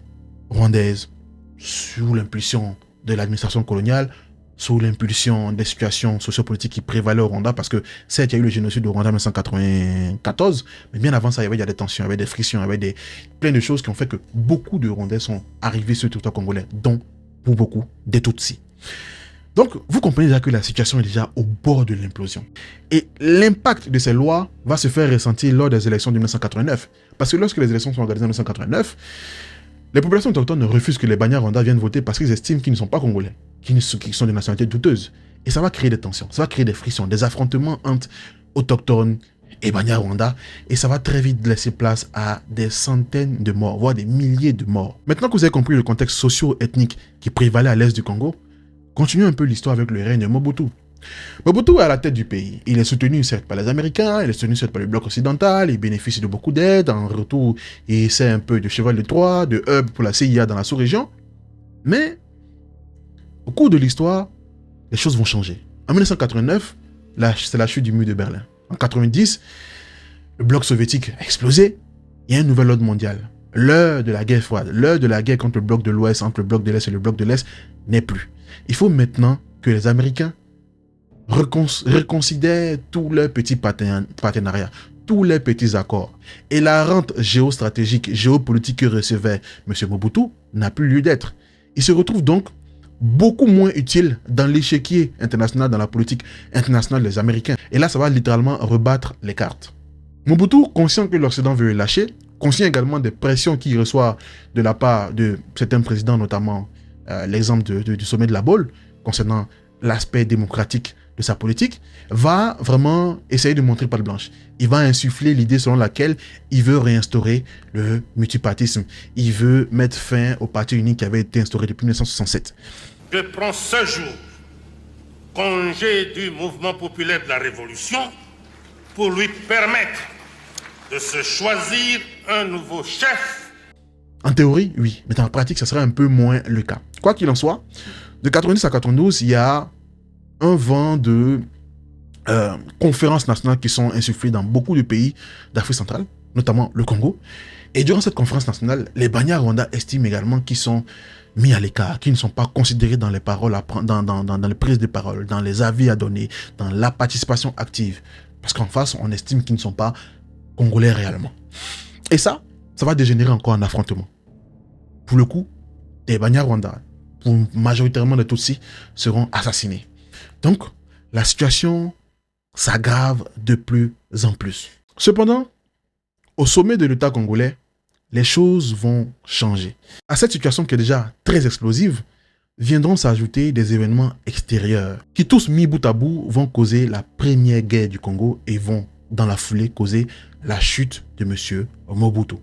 rwandaises sous l'impulsion de l'administration coloniale, sous l'impulsion des situations sociopolitiques qui prévalaient au Rwanda, parce que certes, il y a eu le génocide au Rwanda en 1994, mais bien avant ça, il y a des tensions, il y avait des frictions, il y avait plein de choses qui ont fait que beaucoup de Rwandais sont arrivés sur le territoire congolais, dont, pour beaucoup, des Tutsis. Donc, vous comprenez déjà que la situation est déjà au bord de l'implosion. Et l'impact de ces lois va se faire ressentir lors des élections de 1989. Parce que lorsque les élections sont organisées en 1989, les populations autochtones refusent que les Banyarwanda viennent voter parce qu'ils estiment qu'ils ne sont pas congolais, qu'ils sont de nationalités douteuses. Et ça va créer des tensions, ça va créer des frictions, des affrontements entre autochtones et Banyarwanda. Et ça va très vite laisser place à des centaines de morts, voire des milliers de morts. Maintenant que vous avez compris le contexte socio-ethnique qui prévalait à l'est du Congo, continuons un peu l'histoire avec le règne de Mobutu. Mobutu est à la tête du pays. Il est soutenu certes par les Américains, il est soutenu certes par le bloc occidental, il bénéficie de beaucoup d'aide. En retour, il essaie un peu de cheval de Troie, de hub pour la CIA dans la sous-région. Mais, au cours de l'histoire, les choses vont changer. En 1989, c'est la chute du mur de Berlin. En 1990, le bloc soviétique a explosé. Il y a un nouvel ordre mondial. L'heure de la guerre froide, l'heure de la guerre contre le bloc de l'Ouest, entre le bloc de l'Est et le bloc de l'Est, n'est plus. Il faut maintenant que les Américains reconsidèrent tous leurs petits partenariats, tous leurs petits accords. Et la rente géostratégique, géopolitique que recevait M. Mobutu n'a plus lieu d'être. Il se retrouve donc beaucoup moins utile dans l'échiquier international, dans la politique internationale des Américains. Et là, ça va littéralement rebattre les cartes. Mobutu, conscient que l'Occident veut le lâcher, conscient également des pressions qu'il reçoit de la part de certains présidents, notamment l'exemple du sommet de la Baule, concernant l'aspect démocratique de sa politique, va vraiment essayer de montrer patte blanche. Il va insuffler l'idée selon laquelle il veut réinstaurer le multipartisme. Il veut mettre fin au parti unique qui avait été instauré depuis 1967. Je prends ce jour congé du mouvement populaire de la Révolution pour lui permettre de se choisir un nouveau chef. En théorie, oui, mais dans la pratique, ça serait un peu moins le cas. Quoi qu'il en soit, de 90 à 92, il y a un vent de conférences nationales qui sont insufflées dans beaucoup de pays d'Afrique centrale, notamment le Congo. Et durant cette conférence nationale, les Banyarwanda estiment également qu'ils sont mis à l'écart, qu'ils ne sont pas considérés dans les paroles, dans les prises de parole, dans les avis à donner, dans la participation active. Parce qu'en face, on estime qu'ils ne sont pas congolais réellement. Et ça va dégénérer encore en affrontement. Pour le coup, des Banyarwanda, pour majoritairement des Tutsis, seront assassinés. Donc, la situation s'aggrave de plus en plus. Cependant, au sommet de l'État congolais, les choses vont changer. À cette situation qui est déjà très explosive, viendront s'ajouter des événements extérieurs qui tous mis bout à bout vont causer la première guerre du Congo et vont, dans la foulée, causer la chute de M. Mobutu.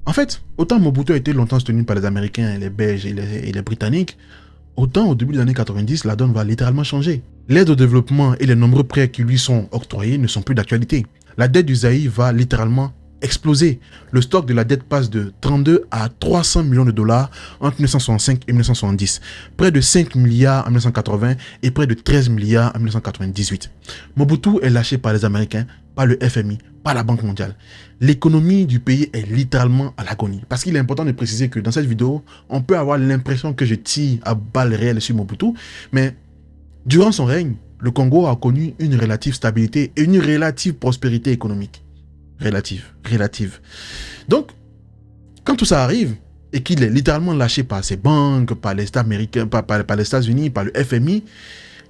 En fait, autant Mobutu a été longtemps soutenu par les Américains, les Belges et les Britanniques, autant au début des années 90, la donne va littéralement changer. L'aide au développement et les nombreux prêts qui lui sont octroyés ne sont plus d'actualité. La dette du Zaïre va littéralement exploser. Le stock de la dette passe de 32 à 300 millions de dollars entre 1965 et 1970. Près de 5 milliards en 1980 et près de 13 milliards en 1998. Mobutu est lâché par les Américains, par le FMI, par la Banque mondiale. L'économie du pays est littéralement à l'agonie. Parce qu'il est important de préciser que dans cette vidéo, on peut avoir l'impression que je tire à balles réelles sur Mobutu, mais durant son règne, le Congo a connu une relative stabilité et une relative prospérité économique. Relative. Donc, quand tout ça arrive, et qu'il est littéralement lâché par ses banques, par les États américains, par les États-Unis, par le FMI,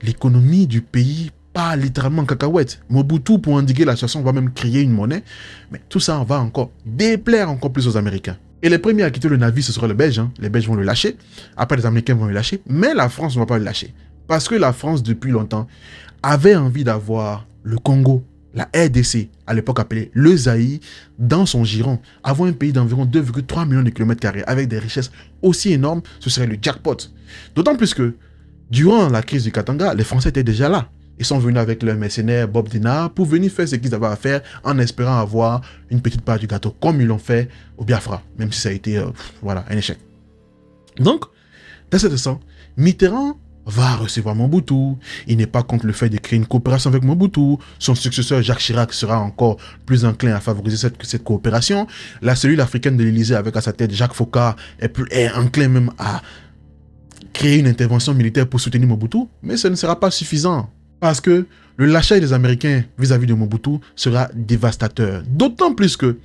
l'économie du pays part littéralement en cacahuète. Mobutu, pour endiguer la situation, va même créer une monnaie, mais tout ça va encore déplaire encore plus aux Américains. Et les premiers à quitter le navire, ce sera les Belges. Hein. Les Belges vont le lâcher. Après, les Américains vont le lâcher. Mais la France ne va pas le lâcher. Parce que la France, depuis longtemps, avait envie d'avoir le Congo, la RDC, à l'époque appelée le Zaïre, dans son giron. Avoir un pays d'environ 2,3 millions de kilomètres carrés avec des richesses aussi énormes, ce serait le jackpot. D'autant plus que, durant la crise du Katanga, les Français étaient déjà là. Ils sont venus avec leur mercenaire Bob Denard pour venir faire ce qu'ils avaient à faire en espérant avoir une petite part du gâteau, comme ils l'ont fait au Biafra, même si ça a été voilà, un échec. Donc, dans ce sens, Mitterrand va recevoir Mobutu. Il n'est pas contre le fait de créer une coopération avec Mobutu. Son successeur Jacques Chirac sera encore plus enclin à favoriser cette coopération. La cellule africaine de l'Élysée avec à sa tête Jacques Foccart est enclin même à créer une intervention militaire pour soutenir Mobutu, mais ce ne sera pas suffisant. Parce que le lâchage des Américains vis-à-vis de Mobutu sera dévastateur. D'autant plus que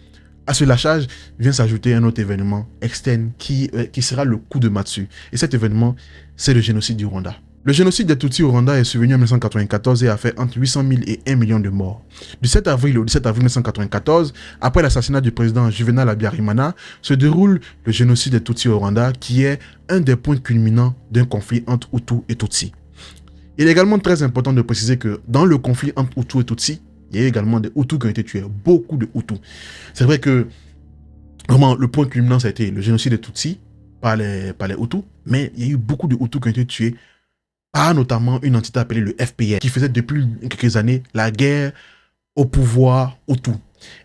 à ce lâchage vient s'ajouter un autre événement externe qui sera le coup de massue. Et cet événement, c'est le génocide du Rwanda. Le génocide des Tutsis au Rwanda est survenu en 1994 et a fait entre 800 000 et 1 million de morts. Du 7 avril au 17 avril 1994, après l'assassinat du président Juvenal Habyarimana, se déroule le génocide des Tutsis au Rwanda, qui est un des points culminants d'un conflit entre Hutus et Tutsis. Il est également très important de préciser que dans le conflit entre Hutus et Tutsis, il y a également des Hutus qui ont été tués, beaucoup de Hutus. C'est vrai que vraiment, le point culminant, ça a été le génocide des Tutsis par les Hutus, mais il y a eu beaucoup de Hutus qui ont été tués par notamment une entité appelée le FPR, qui faisait depuis quelques années la guerre au pouvoir Hutu.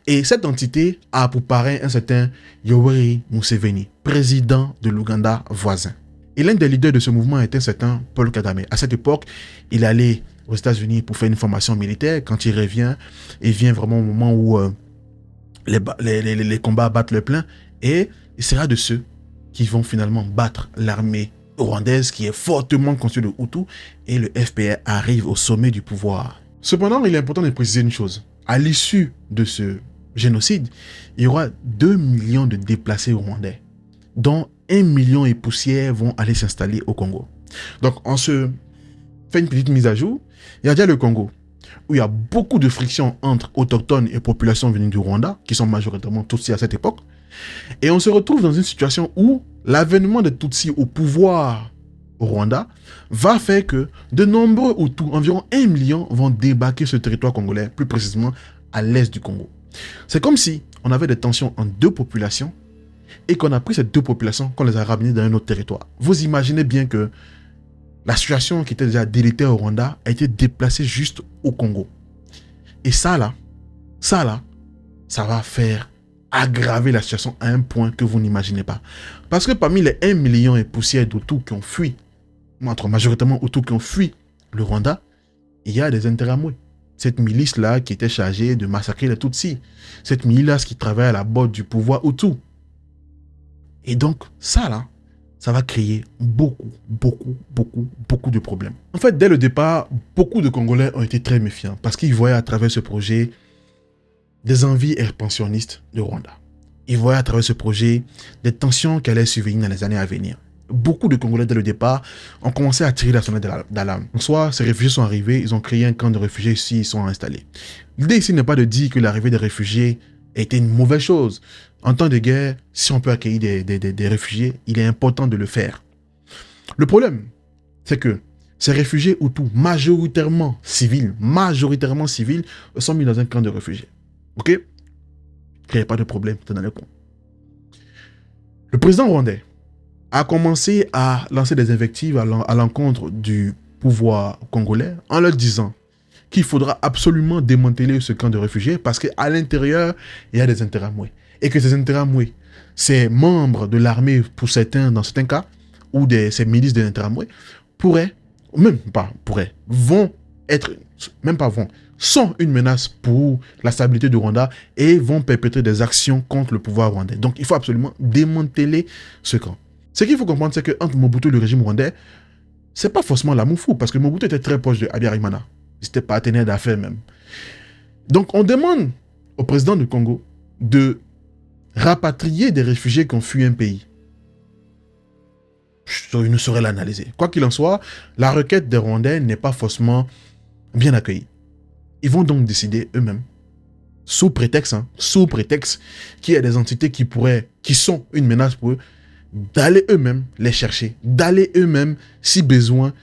Et cette entité a pour parrain un certain Yoweri Museveni, président de l'Ouganda voisin. Et l'un des leaders de ce mouvement est un certain Paul Kagame. À cette époque, il allait aux États-Unis pour faire une formation militaire. Quand il revient, il vient vraiment au moment où les combats battent le plein. Et il sera de ceux qui vont finalement battre l'armée rwandaise qui est fortement constituée de Hutus. Et le FPR arrive au sommet du pouvoir. Cependant, il est important de préciser une chose. À l'issue de ce génocide, il y aura 2 millions de déplacés rwandais, dont 1 million et poussière vont aller s'installer au Congo. Donc, on se fait une petite mise à jour. Il y a déjà le Congo, où il y a beaucoup de frictions entre autochtones et populations venues du Rwanda, qui sont majoritairement Tutsis à cette époque. Et on se retrouve dans une situation où l'avènement des Tutsis au pouvoir au Rwanda va faire que de nombreux Hutus, environ 1 million, vont débarquer sur le territoire congolais, plus précisément à l'est du Congo. C'est comme si on avait des tensions entre deux populations et qu'on a pris ces deux populations, qu'on les a ramenées dans un autre territoire. Vous imaginez bien que la situation qui était déjà délétère au Rwanda a été déplacée juste au Congo. Et ça va faire aggraver la situation à un point que vous n'imaginez pas. Parce que parmi les 1 million et poussière d'Hutus qui ont fui, majoritairement Hutus qui ont fui le Rwanda, il y a des Interamwe. Cette milice-là qui était chargée de massacrer les Tutsis. Cette milice-là qui travaille à la botte du pouvoir Hutu. Et donc, ça va créer beaucoup de problèmes. En fait, dès le départ, beaucoup de Congolais ont été très méfiants parce qu'ils voyaient à travers ce projet des envies expansionnistes de Rwanda. Ils voyaient à travers ce projet des tensions qui allaient survenir dans les années à venir. Beaucoup de Congolais, dès le départ, ont commencé à tirer la sonnette d'alarme. En soi, ces réfugiés sont arrivés, ils ont créé un camp de réfugiés ici, ils sont installés. L'idée ici n'est pas de dire que l'arrivée des réfugiés était une mauvaise chose. En temps de guerre, si on peut accueillir des réfugiés, il est important de le faire. Le problème, c'est que ces réfugiés Hutus, majoritairement civils, sont mis dans un camp de réfugiés. Ok? Il n'y a pas de problème, c'est dans le coin. Le président rwandais a commencé à lancer des invectives à l'encontre du pouvoir congolais en leur disant qu'il faudra absolument démanteler ce camp de réfugiés parce qu'à l'intérieur, il y a des Interamwe. Et que ces Interamwe, ces membres de l'armée, pour certains, dans certains cas, ou ces milices de l'Interamwe, sont une menace pour la stabilité du Rwanda et vont perpétrer des actions contre le pouvoir rwandais. Donc, il faut absolument démanteler ce camp. Ce qu'il faut comprendre, c'est qu'entre Mobutu et le régime rwandais, c'est pas forcément l'amour fou, parce que Mobutu était très proche de Habyarimana. Ils étaient partenaires d'affaires même. Donc, on demande au président du Congo de rapatrier des réfugiés qui ont fui un pays. Je ne saurais l'analyser. Quoi qu'il en soit, la requête des Rwandais n'est pas forcément bien accueillie. Ils vont donc décider eux-mêmes sous prétexte qu'il y a des entités qui sont une menace pour eux, d'aller eux-mêmes les chercher, d'aller eux-mêmes, si besoin,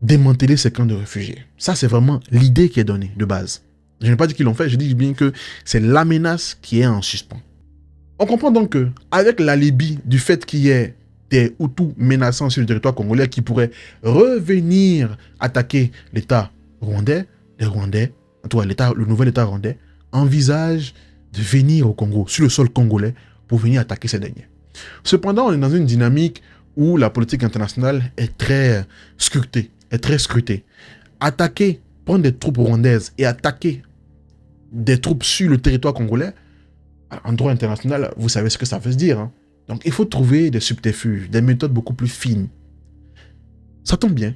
démanteler ces camps de réfugiés. Ça, c'est vraiment l'idée qui est donnée de base. Je n'ai pas dit qu'ils l'ont fait, je dis bien que c'est la menace qui est en suspens. On comprend donc que, avec l'alibi du fait qu'il y ait des Hutus menaçants sur le territoire congolais qui pourraient revenir attaquer l'État rwandais, les Rwandais, en tout cas le nouvel État rwandais, envisagent de venir au Congo, sur le sol congolais, pour venir attaquer ces derniers. Cependant, on est dans une dynamique où la politique internationale est très scrutée, Attaquer, prendre des troupes rwandaises et attaquer des troupes sur le territoire congolais, en droit international, vous savez ce que ça veut se dire. Hein? Donc, il faut trouver des subterfuges, des méthodes beaucoup plus fines. Ça tombe bien,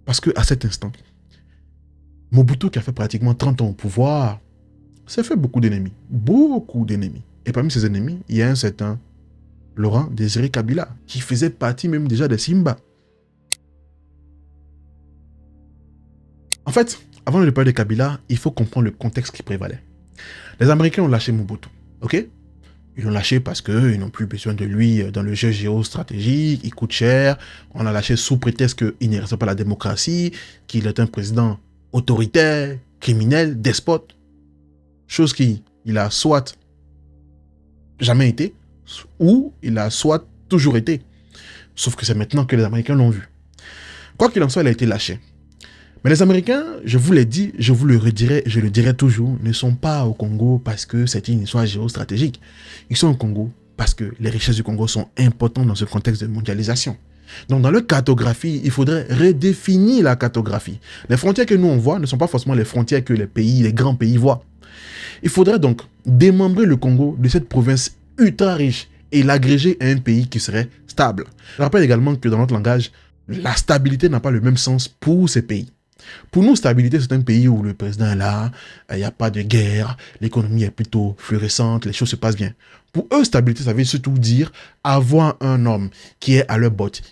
parce qu'à cet instant, Mobutu, qui a fait pratiquement 30 ans au pouvoir, s'est fait beaucoup d'ennemis. Et parmi ces ennemis, il y a un certain Laurent Désiré Kabila, qui faisait partie même déjà des Simba. En fait, avant de parler de Kabila, il faut comprendre le contexte qui prévalait. Les Américains ont lâché Mobutu, ok? Ils l'ont lâché parce qu'ils n'ont plus besoin de lui dans le jeu géostratégique, il coûte cher, on l'a lâché sous prétexte qu'il ne respecte pas la démocratie, qu'il est un président autoritaire, criminel, despote, chose qu'il a soit jamais été, ou il a soit toujours été. Sauf que c'est maintenant que les Américains l'ont vu. Quoi qu'il en soit, il a été lâché. Mais les Américains, je vous l'ai dit, je vous le redirai, je le dirai toujours, ne sont pas au Congo parce que c'est une histoire géostratégique. Ils sont au Congo parce que les richesses du Congo sont importantes dans ce contexte de mondialisation. Donc dans leur cartographie, il faudrait redéfinir la cartographie. Les frontières que nous on voit ne sont pas forcément les frontières que les grands pays voient. Il faudrait donc démembrer le Congo de cette province ultra riche et l'agréger à un pays qui serait stable. Je rappelle également que dans notre langage, la stabilité n'a pas le même sens pour ces pays. Pour nous, stabilité, c'est un pays où le président est là, il n'y a pas de guerre, l'économie est plutôt florissante, les choses se passent bien. Pour eux, stabilité, ça veut surtout dire avoir un homme qui est à leur botte,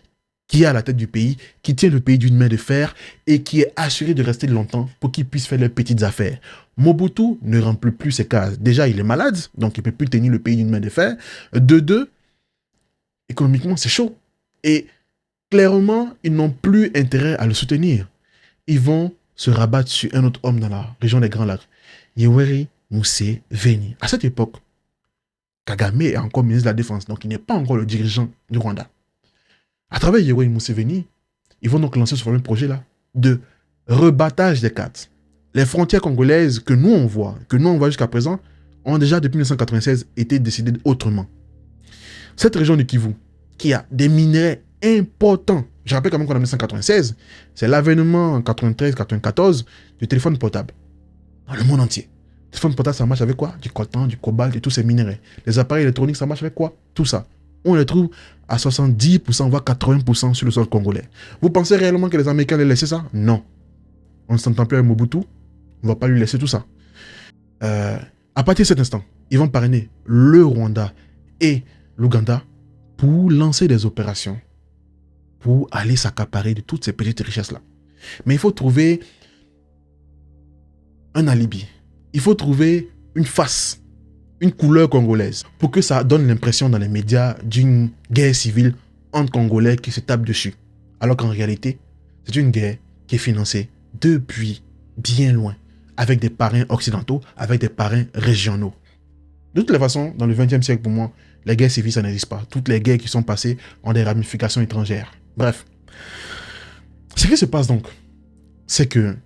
qui est à la tête du pays, qui tient le pays d'une main de fer et qui est assuré de rester longtemps pour qu'ils puissent faire leurs petites affaires. Mobutu ne remplit plus ses cases. Déjà, il est malade, donc il ne peut plus tenir le pays d'une main de fer. De deux, économiquement, c'est chaud. Et clairement, ils n'ont plus intérêt à le soutenir. Ils vont se rabattre sur un autre homme dans la région des Grands Lacs, Yoweri Museveni. À cette époque, Kagame est encore ministre de la Défense, donc il n'est pas encore le dirigeant du Rwanda. À travers Yoweri Museveni, ils vont donc lancer ce fameux projet-là de rebattage des cartes. Les frontières congolaises que nous on voit jusqu'à présent, ont déjà depuis 1996 été décidées autrement. Cette région du Kivu, qui a des minerais importants, je rappelle quand même qu'en 1996, c'est l'avènement en 93-94 du téléphone portable dans le monde entier. Le téléphone portable, ça marche avec quoi? Du coltan, du cobalt et tous ces minéraux. Les appareils électroniques, ça marche avec quoi? Tout ça. On les trouve à 70%, voire 80% sur le sol congolais. Vous pensez réellement que les Américains allaient laisser ça? Non. On ne s'entend plus avec Mobutu. On ne va pas lui laisser tout ça. À partir de cet instant, ils vont parrainer le Rwanda et l'Ouganda pour lancer des opérations, pour aller s'accaparer de toutes ces petites richesses-là. Mais il faut trouver un alibi. Il faut trouver une face, une couleur congolaise, pour que ça donne l'impression dans les médias d'une guerre civile entre Congolais qui se tapent dessus. Alors qu'en réalité, c'est une guerre qui est financée depuis bien loin, avec des parrains occidentaux, avec des parrains régionaux. De toutes les façons, dans le XXe siècle, pour moi, les guerres civiles, ça n'existe pas. Toutes les guerres qui sont passées ont des ramifications étrangères. Bref. Ce qui se passe donc, c'est que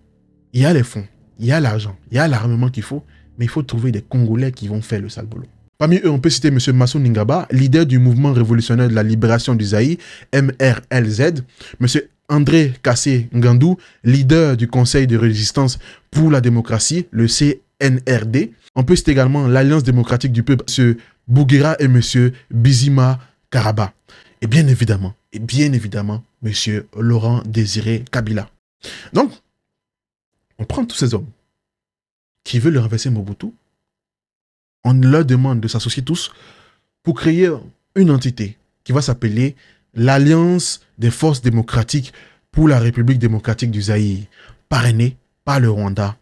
il y a les fonds, il y a l'argent, il y a l'armement qu'il faut, mais il faut trouver des Congolais qui vont faire le sale boulot. Parmi eux, on peut citer M. Massou Ningaba, leader du mouvement révolutionnaire de la libération du Zaïre, MRLZ, M. André Kassé Ngandou, leader du Conseil de résistance pour la démocratie, le CNRD. On peut citer également l'Alliance démocratique du peuple, M. Bouguera et M. Bizima Karaba. Et bien évidemment, M. Laurent Désiré Kabila. Donc, on prend tous ces hommes qui veulent renverser Mobutu, on leur demande de s'associer tous pour créer une entité qui va s'appeler l'Alliance des forces démocratiques pour la République démocratique du Zaïre, parrainée par le Rwanda,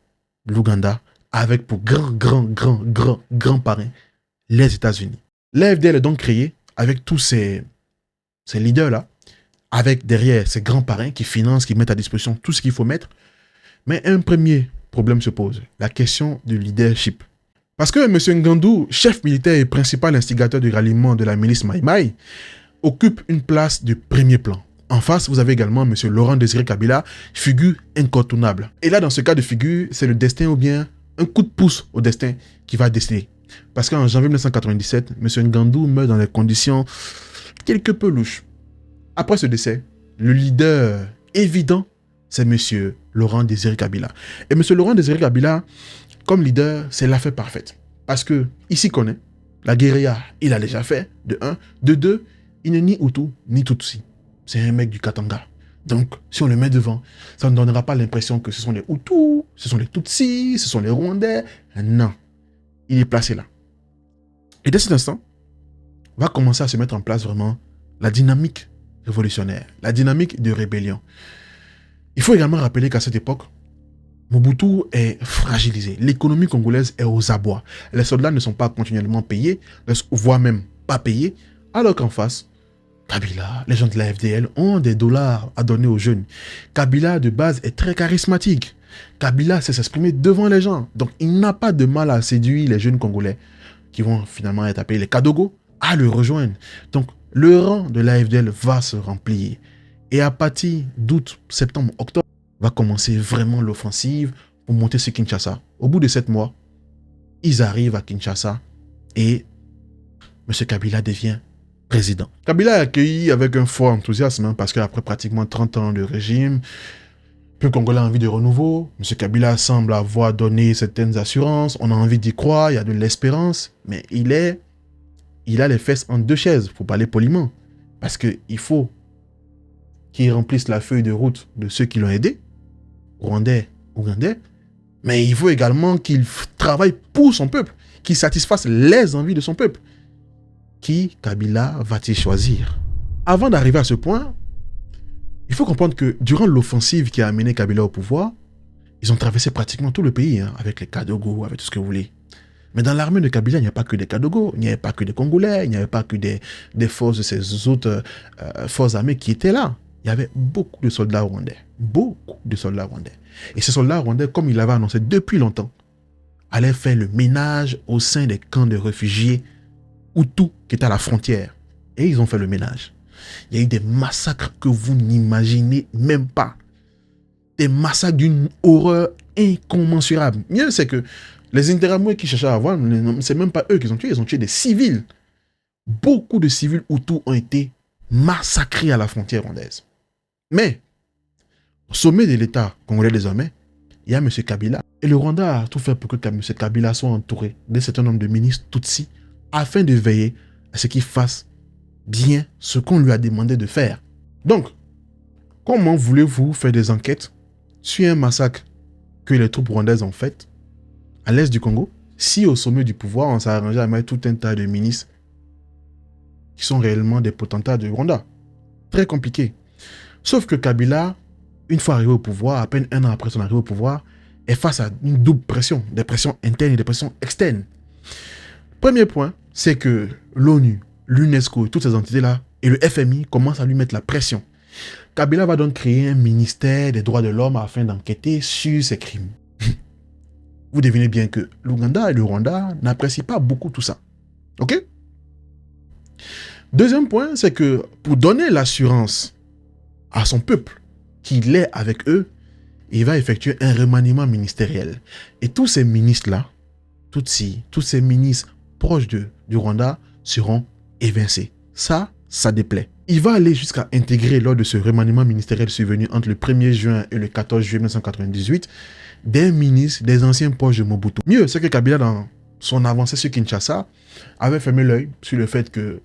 l'Ouganda, avec pour grand parrain les États-Unis. L'AFDL est donc créée avec tous ces leaders-là, avec derrière ces grands parrains qui financent, qui mettent à disposition tout ce qu'il faut mettre. Mais un premier problème se pose, la question du leadership. Parce que M. Ngandou, chef militaire et principal instigateur du ralliement de la milice Maï Maï, occupe une place de premier plan. En face, vous avez également M. Laurent Désiré Kabila, figure incontournable. Et là, dans ce cas de figure, c'est le destin ou bien un coup de pouce au destin qui va décider. Parce qu'en janvier 1997, M. Ngandou meurt dans des conditions quelque peu louches. Après ce décès, le leader évident, c'est M. Laurent Désiré Kabila. Et M. Laurent Désiré Kabila, comme leader, c'est l'affaire parfaite. Parce que, ici connaît, la guérilla, il a déjà fait, de 1. De 2, il n'est ni Hutu, ni Tutsi. C'est un mec du Katanga. Donc, si on le met devant, ça ne donnera pas l'impression que ce sont les Hutus, ce sont les Tutsis, ce sont les Rwandais. Non. Il est placé là. Et dès cet instant, va commencer à se mettre en place vraiment la dynamique révolutionnaire, la dynamique de rébellion. Il faut également rappeler qu'à cette époque, Mobutu est fragilisé. L'économie congolaise est aux abois. Les soldats ne sont pas continuellement payés, voire même pas payés, alors qu'en face, Kabila, les gens de la FDL ont des dollars à donner aux jeunes. Kabila, de base, est très charismatique. Kabila sait s'exprimer devant les gens. Donc, il n'a pas de mal à séduire les jeunes Congolais qui vont finalement être appelés les Kadogo à le rejoindre. Donc, le rang de la FDL va se remplir. Et à partir d'août, septembre, octobre, va commencer vraiment l'offensive pour monter sur Kinshasa. Au bout de 7 mois, ils arrivent à Kinshasa et M. Kabila devient président. Kabila est accueilli avec un fort enthousiasme parce qu'après pratiquement 30 ans de régime, le Congolais a envie de renouveau. M. Kabila semble avoir donné certaines assurances. On a envie d'y croire, il y a de l'espérance. Mais il a les fesses en 2 chaises, pour parler poliment. Parce qu'il faut qu'il remplisse la feuille de route de ceux qui l'ont aidé, Rwandais, Ougandais. Mais il faut également qu'il travaille pour son peuple, qu'il satisfasse les envies de son peuple. Qui Kabila va-t-il choisir? Avant d'arriver à ce point, il faut comprendre que durant l'offensive qui a amené Kabila au pouvoir, ils ont traversé pratiquement tout le pays, avec les Kadogo, avec tout ce que vous voulez. Mais dans l'armée de Kabila, il n'y a pas que des Kadogo, il n'y avait pas que des Congolais, il n'y avait pas que des forces de ces autres forces armées qui étaient là. Il y avait beaucoup de soldats rwandais. Beaucoup de soldats rwandais. Et ces soldats rwandais, comme il l'avait annoncé depuis longtemps, allaient faire le ménage au sein des camps de réfugiés Hutus qui étaient à la frontière. Et ils ont fait le ménage. Il y a eu des massacres que vous n'imaginez même pas. Des massacres d'une horreur incommensurable. Mieux, c'est que les Interamoués qui cherchaient à avoir, c'est même pas eux qui ont tué, ils ont tué des civils. Beaucoup de civils Hutus ont été massacrés à la frontière rwandaise. Mais, au sommet de l'État congolais désormais, il y a M. Kabila. Et le Rwanda a tout fait pour que M. Kabila soit entouré d'un certain nombre de ministres Tutsis afin de veiller à ce qu'il fasse bien ce qu'on lui a demandé de faire. Donc, comment voulez-vous faire des enquêtes sur un massacre que les troupes rwandaises ont fait à l'est du Congo si au sommet du pouvoir, on s'est arrangé à mettre tout un tas de ministres qui sont réellement des potentats du Rwanda? Très compliqué. Sauf que Kabila, une fois arrivé au pouvoir, à peine 1 an après son arrivée au pouvoir, est face à une double pression, des pressions internes et des pressions externes. Premier point, c'est que l'ONU, l'UNESCO et toutes ces entités-là, et le FMI commencent à lui mettre la pression. Kabila va donc créer un ministère des droits de l'homme afin d'enquêter sur ces crimes. Vous devinez bien que l'Ouganda et le Rwanda n'apprécient pas beaucoup tout ça. Ok? Deuxième point, c'est que pour donner l'assurance à son peuple qu'il est avec eux, il va effectuer un remaniement ministériel. Et tous ces ministres-là, tous ces ministres proches du Rwanda seront évincés. Ça déplaît. Il va aller jusqu'à intégrer lors de ce remaniement ministériel survenu entre le 1er juin et le 14 juillet 1998 des ministres, des anciens proches de Mobutu. Mieux, c'est que Kabila, dans son avancée sur Kinshasa, avait fermé l'œil sur le fait que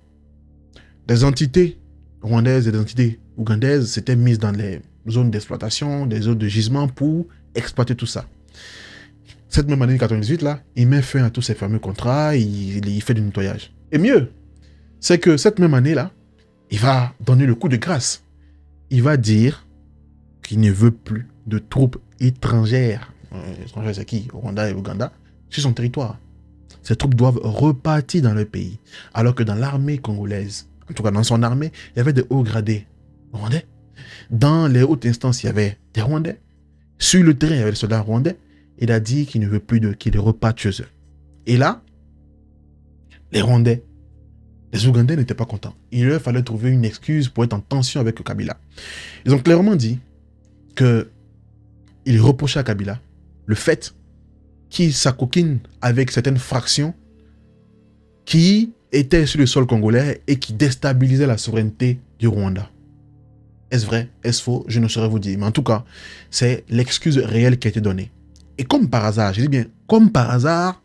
des entités rwandaises et des entités ougandaises s'étaient mises dans les zones d'exploitation, des zones de gisement pour exploiter tout ça. Cette même année 1998, là, il met fin à tous ces fameux contrats, il fait du nettoyage. Et mieux, c'est que cette même année-là, il va donner le coup de grâce. Il va dire qu'il ne veut plus de troupes étrangères. Étrangères, c'est qui? Rwanda et Ouganda. sur son territoire. Ces troupes doivent repartir dans leur pays. Alors que dans l'armée congolaise, en tout cas dans son armée, il y avait des hauts gradés rwandais. Dans les hautes instances, il y avait des Rwandais. Sur le terrain, il y avait des soldats rwandais. Il a dit qu'il ne veut plus qu'ils repartent chez eux. Et là, les Rwandais, les Ougandais n'étaient pas contents. Il leur fallait trouver une excuse pour être en tension avec Kabila. Ils ont clairement dit qu'ils reprochaient à Kabila le fait qu'il s'acoquine avec certaines fractions qui étaient sur le sol congolais et qui déstabilisaient la souveraineté du Rwanda. Est-ce vrai? Est-ce faux? Je ne saurais vous dire. Mais en tout cas, c'est l'excuse réelle qui a été donnée. Et comme par hasard, je dis bien, comme par hasard,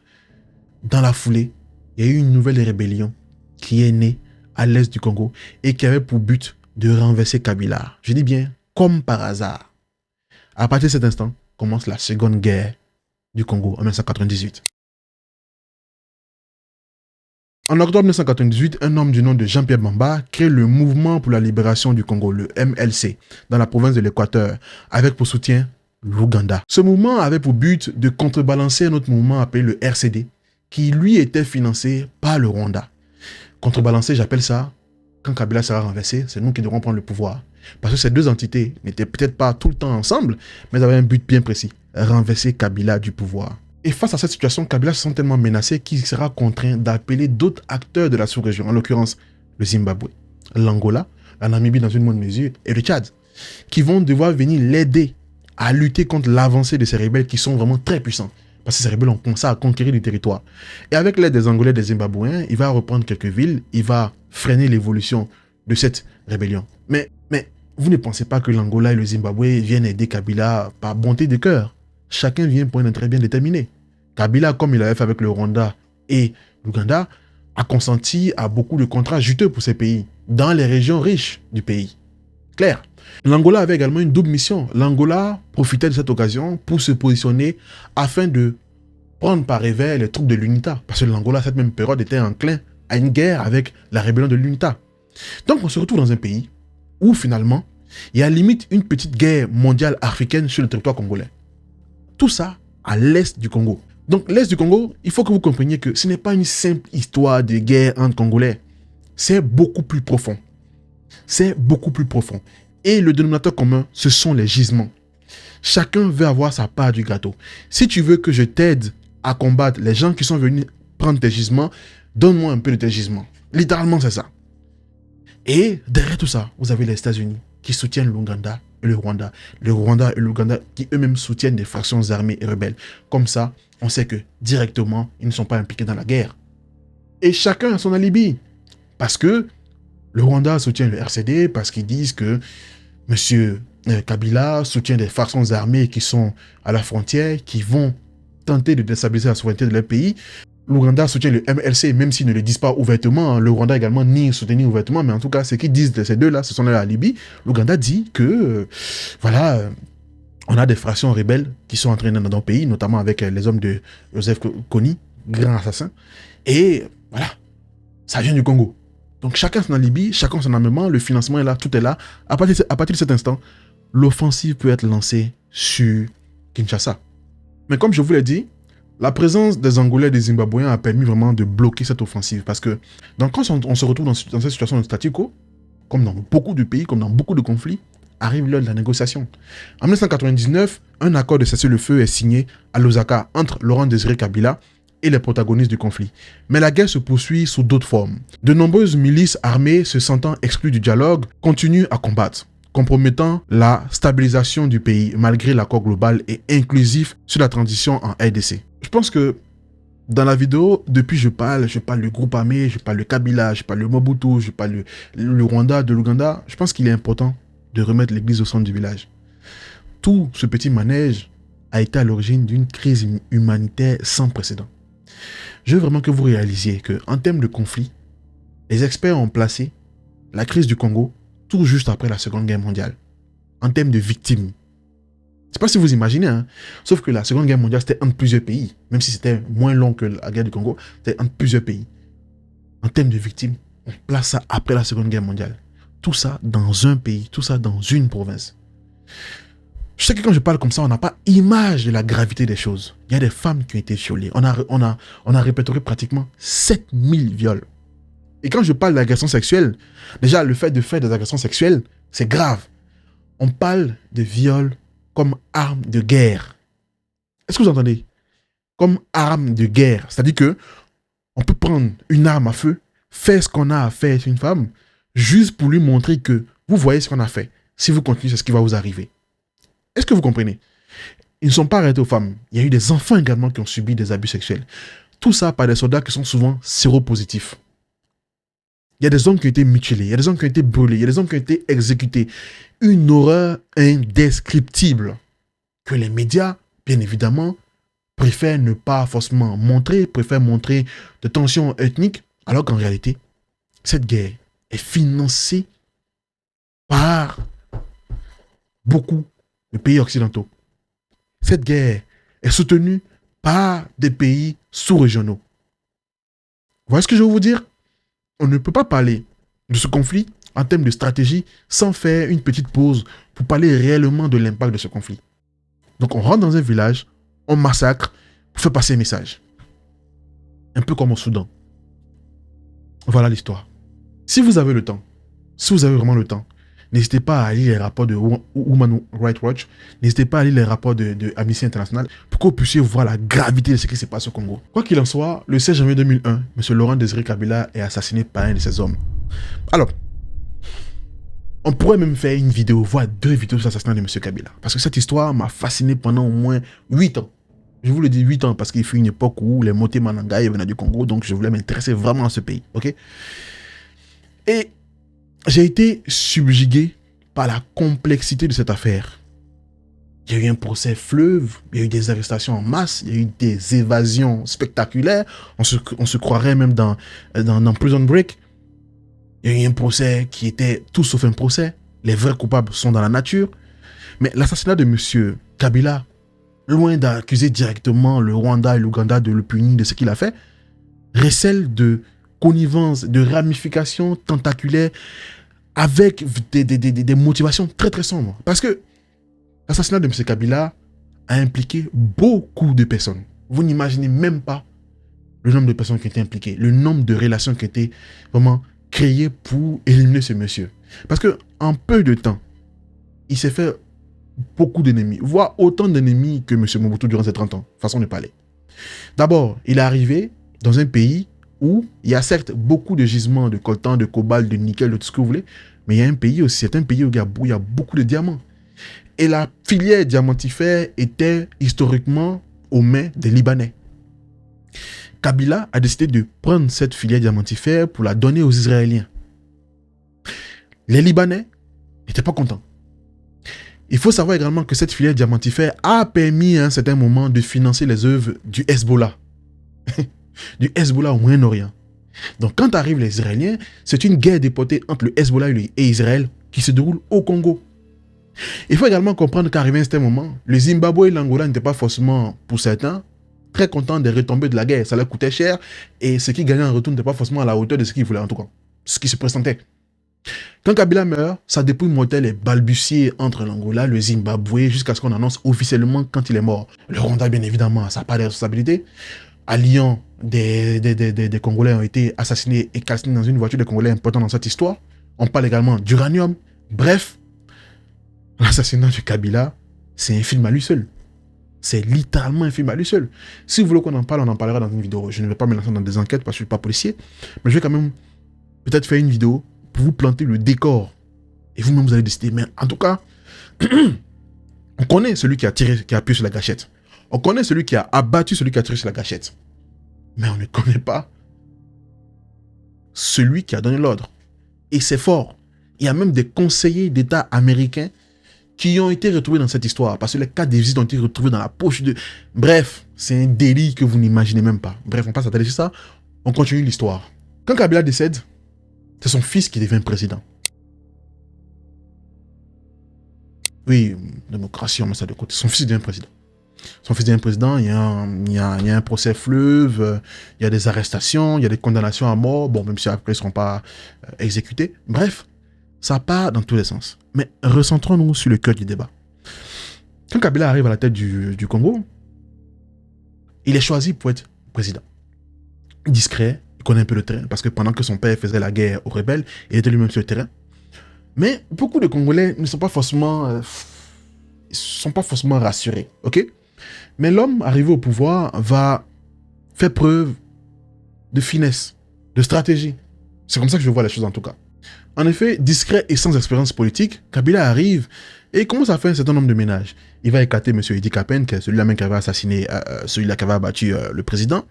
dans la foulée, il y a eu une nouvelle rébellion qui est née à l'est du Congo et qui avait pour but de renverser Kabila. Je dis bien, comme par hasard. À partir de cet instant, commence la seconde guerre du Congo en 1998. En octobre 1998, un homme du nom de Jean-Pierre Bemba crée le Mouvement pour la libération du Congo, le MLC, dans la province de l'Équateur, avec pour soutien l'Ouganda. Ce mouvement avait pour but de contrebalancer un autre mouvement appelé le RCD, qui lui était financé par le Rwanda. Contrebalancer, j'appelle ça, quand Kabila sera renversé, c'est nous qui devrons prendre le pouvoir. Parce que ces deux entités n'étaient peut-être pas tout le temps ensemble, mais avaient un but bien précis, renverser Kabila du pouvoir. Et face à cette situation, Kabila se sent tellement menacé qu'il sera contraint d'appeler d'autres acteurs de la sous-région, en l'occurrence le Zimbabwe, l'Angola, la Namibie dans une moindre mesure, et le Tchad, qui vont devoir venir l'aider à lutter contre l'avancée de ces rebelles qui sont vraiment très puissants. Parce que ces rebelles ont commencé à conquérir du territoire. Et avec l'aide des Angolais et des Zimbabwéens, il va reprendre quelques villes, il va freiner l'évolution de cette rébellion. Mais vous ne pensez pas que l'Angola et le Zimbabwe viennent aider Kabila par bonté de cœur. Chacun vient pour un intérêt bien déterminé. Kabila, comme il avait fait avec le Rwanda et l'Ouganda, a consenti à beaucoup de contrats juteux pour ces pays, dans les régions riches du pays. Clair. L'Angola avait également une double mission. L'Angola profitait de cette occasion pour se positionner afin de prendre par réveil les troupes de l'UNITA. Parce que l'Angola, à cette même période, était enclin à une guerre avec la rébellion de l'UNITA. Donc on se retrouve dans un pays où finalement, il y a limite une petite guerre mondiale africaine sur le territoire congolais. Tout ça à l'est du Congo. Donc l'est du Congo, il faut que vous compreniez que ce n'est pas une simple histoire de guerre entre Congolais. C'est beaucoup plus profond. C'est beaucoup plus profond. Et le dénominateur commun, ce sont les gisements. Chacun veut avoir sa part du gâteau. Si tu veux que je t'aide à combattre les gens qui sont venus prendre tes gisements, donne-moi un peu de tes gisements. Littéralement, c'est ça. Et derrière tout ça, vous avez les États-Unis qui soutiennent l'Ouganda et le Rwanda. Le Rwanda et l'Ouganda qui eux-mêmes soutiennent des fractions armées et rebelles. Comme ça, on sait que directement, ils ne sont pas impliqués dans la guerre. Et chacun a son alibi. Parce que le Rwanda soutient le RCD, parce qu'ils disent que M. Kabila soutient des fractions armées qui sont à la frontière, qui vont tenter de déstabiliser la souveraineté de leur pays. L'Ouganda soutient le MLC, même s'ils ne le disent pas ouvertement. Le Rwanda également nie soutenir ouvertement, mais en tout cas, ce qu'ils disent de ces deux-là, ce sont leurs alibis. L'Ouganda dit que, on a des fractions rebelles qui sont entraînées dans le pays, notamment avec les hommes de Joseph Kony, grand assassin. Et voilà, ça vient du Congo. Donc chacun son alibi, chacun son armement, le financement est là, tout est là. À partir de cet instant, l'offensive peut être lancée sur Kinshasa. Mais comme je vous l'ai dit, la présence des Angolais et des Zimbabwéens a permis vraiment de bloquer cette offensive. Parce que quand on se retrouve dans cette situation de statu quo, comme dans beaucoup de pays, comme dans beaucoup de conflits, arrive l'heure de la négociation. En 1999, un accord de cessez-le-feu est signé à Lusaka entre Laurent Désiré Kabila et les protagonistes du conflit. Mais la guerre se poursuit sous d'autres formes. De nombreuses milices armées se sentant exclues du dialogue continuent à combattre, compromettant la stabilisation du pays malgré l'accord global et inclusif sur la transition en RDC. Je pense que dans la vidéo, depuis je parle du groupe armé, je parle de Kabila, je parle de Mobutu, je parle de Rwanda, de l'Ouganda. Je pense qu'il est important de remettre l'église au centre du village. Tout ce petit manège a été à l'origine d'une crise humanitaire sans précédent. Je veux vraiment que vous réalisiez qu'en termes de conflit, les experts ont placé la crise du Congo tout juste après la Seconde Guerre mondiale. En termes de victimes. Je ne sais pas si vous imaginez, hein? Sauf que la Seconde Guerre mondiale, c'était entre plusieurs pays. Même si c'était moins long que la guerre du Congo, c'était entre plusieurs pays. En termes de victimes, on place ça après la Seconde Guerre mondiale. Tout ça dans un pays, tout ça dans une province. Je sais que quand je parle comme ça, on n'a pas image de la gravité des choses. Il y a des femmes qui ont été violées. On a répertorié pratiquement 7000 viols. Et quand je parle d'agression sexuelle, déjà, le fait de faire des agressions sexuelles, c'est grave. On parle de viol comme arme de guerre. Est-ce que vous entendez? Comme arme de guerre. C'est-à-dire que on peut prendre une arme à feu, faire ce qu'on a à faire sur une femme, juste pour lui montrer que vous voyez ce qu'on a fait. Si vous continuez, c'est ce qui va vous arriver. Est-ce que vous comprenez? Ils ne sont pas arrêtés aux femmes. Il y a eu des enfants également qui ont subi des abus sexuels. Tout ça par des soldats qui sont souvent séropositifs. Il y a des hommes qui ont été mutilés, il y a des hommes qui ont été brûlés, il y a des hommes qui ont été exécutés. Une horreur indescriptible que les médias, bien évidemment, préfèrent ne pas forcément montrer, préfèrent montrer de tensions ethniques, alors qu'en réalité, cette guerre est financée par beaucoup de pays occidentaux. Cette guerre est soutenue par des pays sous-régionaux. Vous voyez ce que je veux vous dire? On ne peut pas parler de ce conflit en termes de stratégie sans faire une petite pause pour parler réellement de l'impact de ce conflit. Donc on rentre dans un village, on massacre pour faire passer un message. Un peu comme au Soudan. Voilà l'histoire. Si vous avez le temps, si vous avez vraiment le temps, n'hésitez pas à lire les rapports de Human Rights Watch, n'hésitez pas à lire les rapports de Amnesty International pour que vous puissiez voir la gravité de ce qui se passe au Congo. Quoi qu'il en soit, le 16 janvier 2001, M. Laurent Désiré Kabila est assassiné par un de ses hommes. Alors, on pourrait même faire une vidéo, voire 2 vidéos sur l'assassinat de M. Kabila. Parce que cette histoire m'a fasciné pendant au moins 8 ans. Je vous le dis 8 ans parce qu'il fut une époque où les Moté Manangaï venaient du Congo, donc je voulais m'intéresser vraiment à ce pays. Ok? Et j'ai été subjugué par la complexité de cette affaire. Il y a eu un procès fleuve, il y a eu des arrestations en masse, il y a eu des évasions spectaculaires. On se croirait même dans Prison Break. Il y a eu un procès qui était tout sauf un procès. Les vrais coupables sont dans la nature. Mais l'assassinat de M. Kabila, loin d'accuser directement le Rwanda et l'Ouganda de le punir de ce qu'il a fait, recèle de connivence, de ramifications tentaculaires avec des motivations très très sombres. Parce que l'assassinat de M. Kabila a impliqué beaucoup de personnes. Vous n'imaginez même pas le nombre de personnes qui étaient impliquées, le nombre de relations qui étaient vraiment créées pour éliminer ce monsieur. Parce que en peu de temps, il s'est fait beaucoup d'ennemis, voire autant d'ennemis que M. Mobutu durant ses 30 ans, façon de parler. D'abord, il est arrivé dans un pays où il y a certes beaucoup de gisements de coltan, de cobalt, de nickel, de tout ce que vous voulez, mais il y a un pays aussi, c'est un pays où il y a beaucoup de diamants. Et la filière diamantifère était historiquement aux mains des Libanais. Kabila a décidé de prendre cette filière diamantifère pour la donner aux Israéliens. Les Libanais n'étaient pas contents. Il faut savoir également que cette filière diamantifère a permis à un certain moment de financer les œuvres du Hezbollah. Du Hezbollah au Moyen-Orient. Donc quand arrivent les Israéliens, c'est une guerre déportée entre le Hezbollah et Israël qui se déroule au Congo. Il faut également comprendre qu'arrivé à un certain moment, le Zimbabwe et l'Angola n'étaient pas forcément, pour certains, très contents des retombées de la guerre. Ça leur coûtait cher et ce qu'ils gagnaient en retour n'était pas forcément à la hauteur de ce qu'ils voulaient, en tout cas, ce qui se présentait. Quand Kabila meurt, sa dépouille mortelle est balbutiée entre l'Angola, le Zimbabwe, jusqu'à ce qu'on annonce officiellement quand il est mort. Le Rwanda, bien évidemment, a sa part de responsabilité. À Lyon, des Congolais ont été assassinés et calcinés dans une voiture des Congolais importants dans cette histoire. On parle également d'uranium. Bref, l'assassinat de Kabila, c'est un film à lui seul. C'est littéralement un film à lui seul. Si vous voulez qu'on en parle, on en parlera dans une vidéo. Je ne vais pas me lancer dans des enquêtes parce que je ne suis pas policier. Mais je vais quand même peut-être faire une vidéo pour vous planter le décor. Et vous-même, vous allez décider. Mais en tout cas, on connaît celui qui a appuyé sur la gâchette. On connaît celui qui a abattu celui qui a tiré sur la gâchette. Mais on ne connaît pas celui qui a donné l'ordre. Et c'est fort. Il y a même des conseillers d'État américains qui ont été retrouvés dans cette histoire. Parce que les cas de visite ont été retrouvés dans la poche de... Bref, c'est un délit que vous n'imaginez même pas. Bref, on passe à sur ça. On continue l'histoire. Quand Kabila décède, c'est son fils qui devient président. Oui, démocratie, on met ça de côté. Son fils devient président. Son fils devient président, il y a un procès fleuve, il y a des arrestations, il y a des condamnations à mort, bon, même si après ils ne seront pas exécutés. Bref, ça part dans tous les sens. Mais recentrons-nous sur le cœur du débat. Quand Kabila arrive à la tête du Congo, il est choisi pour être président. Discret, il connaît un peu le terrain, parce que pendant que son père faisait la guerre aux rebelles, il était lui-même sur le terrain. Mais beaucoup de Congolais ne sont pas forcément, rassurés, ok? Mais l'homme arrivé au pouvoir va faire preuve de finesse, de stratégie. C'est comme ça que je vois les choses en tout cas. En effet, discret et sans expérience politique, Kabila arrive et commence à faire un certain nombre de ménages. Il va écarter M. Idi Kapen, qui est celui-là même qui avait assassiné, celui-là qui avait abattu le président.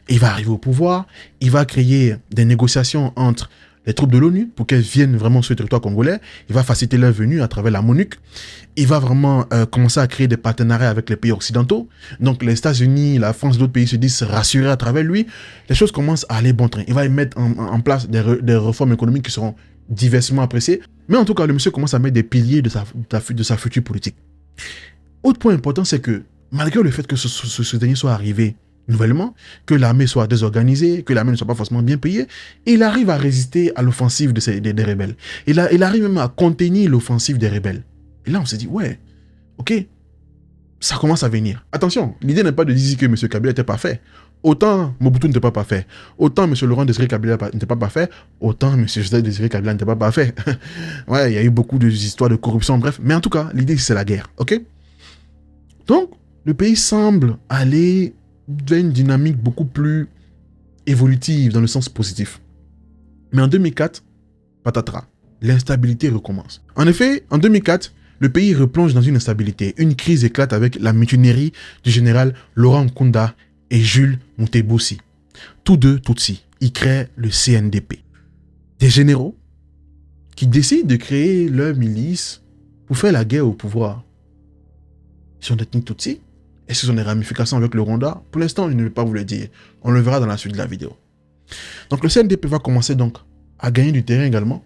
Et il va arriver au pouvoir, il va créer des négociations entre les troupes de l'ONU pour qu'elles viennent vraiment sur le territoire congolais. Il va faciliter leur venue à travers la MONUC. Il va vraiment commencer à créer des partenariats avec les pays occidentaux. Donc les États-Unis, la France, d'autres pays se disent rassurés à travers lui. Les choses commencent à aller bon train. Il va mettre en place des réformes économiques qui seront diversement appréciées. Mais en tout cas, le monsieur commence à mettre des piliers de sa future politique. Autre point important, c'est que malgré le fait que ce dernier soit arrivé nouvellement, que l'armée soit désorganisée, que l'armée ne soit pas forcément bien payée, il arrive à résister à l'offensive des rebelles. Il arrive même à contenir l'offensive des rebelles. Et là, on s'est dit, ouais, ok, ça commence à venir. Attention, l'idée n'est pas de dire que M. Kabila était parfait. Autant Mobutu n'était pas parfait, autant M. Laurent Désiré Kabila n'était pas parfait, autant M. Joseph Désiré Kabila n'était pas parfait. Ouais, il y a eu beaucoup d'histoires de corruption, bref. Mais en tout cas, l'idée, c'est la guerre, ok? Donc, le pays semble aller vers une dynamique beaucoup plus évolutive dans le sens positif. Mais en 2004, patatras, l'instabilité recommence. En effet, en 2004, le pays replonge dans une instabilité. Une crise éclate avec la mutinerie du général Laurent Nkunda et Jules Mutebutsi. Tous deux Tutsis. Ils créent le CNDP. Des généraux qui décident de créer leur milice pour faire la guerre au pouvoir. Ils sont ethniques Tutsis. Est-ce qu'ils ont des ramifications avec le Rwanda? Pour l'instant, je ne vais pas vous le dire. On le verra dans la suite de la vidéo. Donc le CNDP va commencer donc à gagner du terrain également,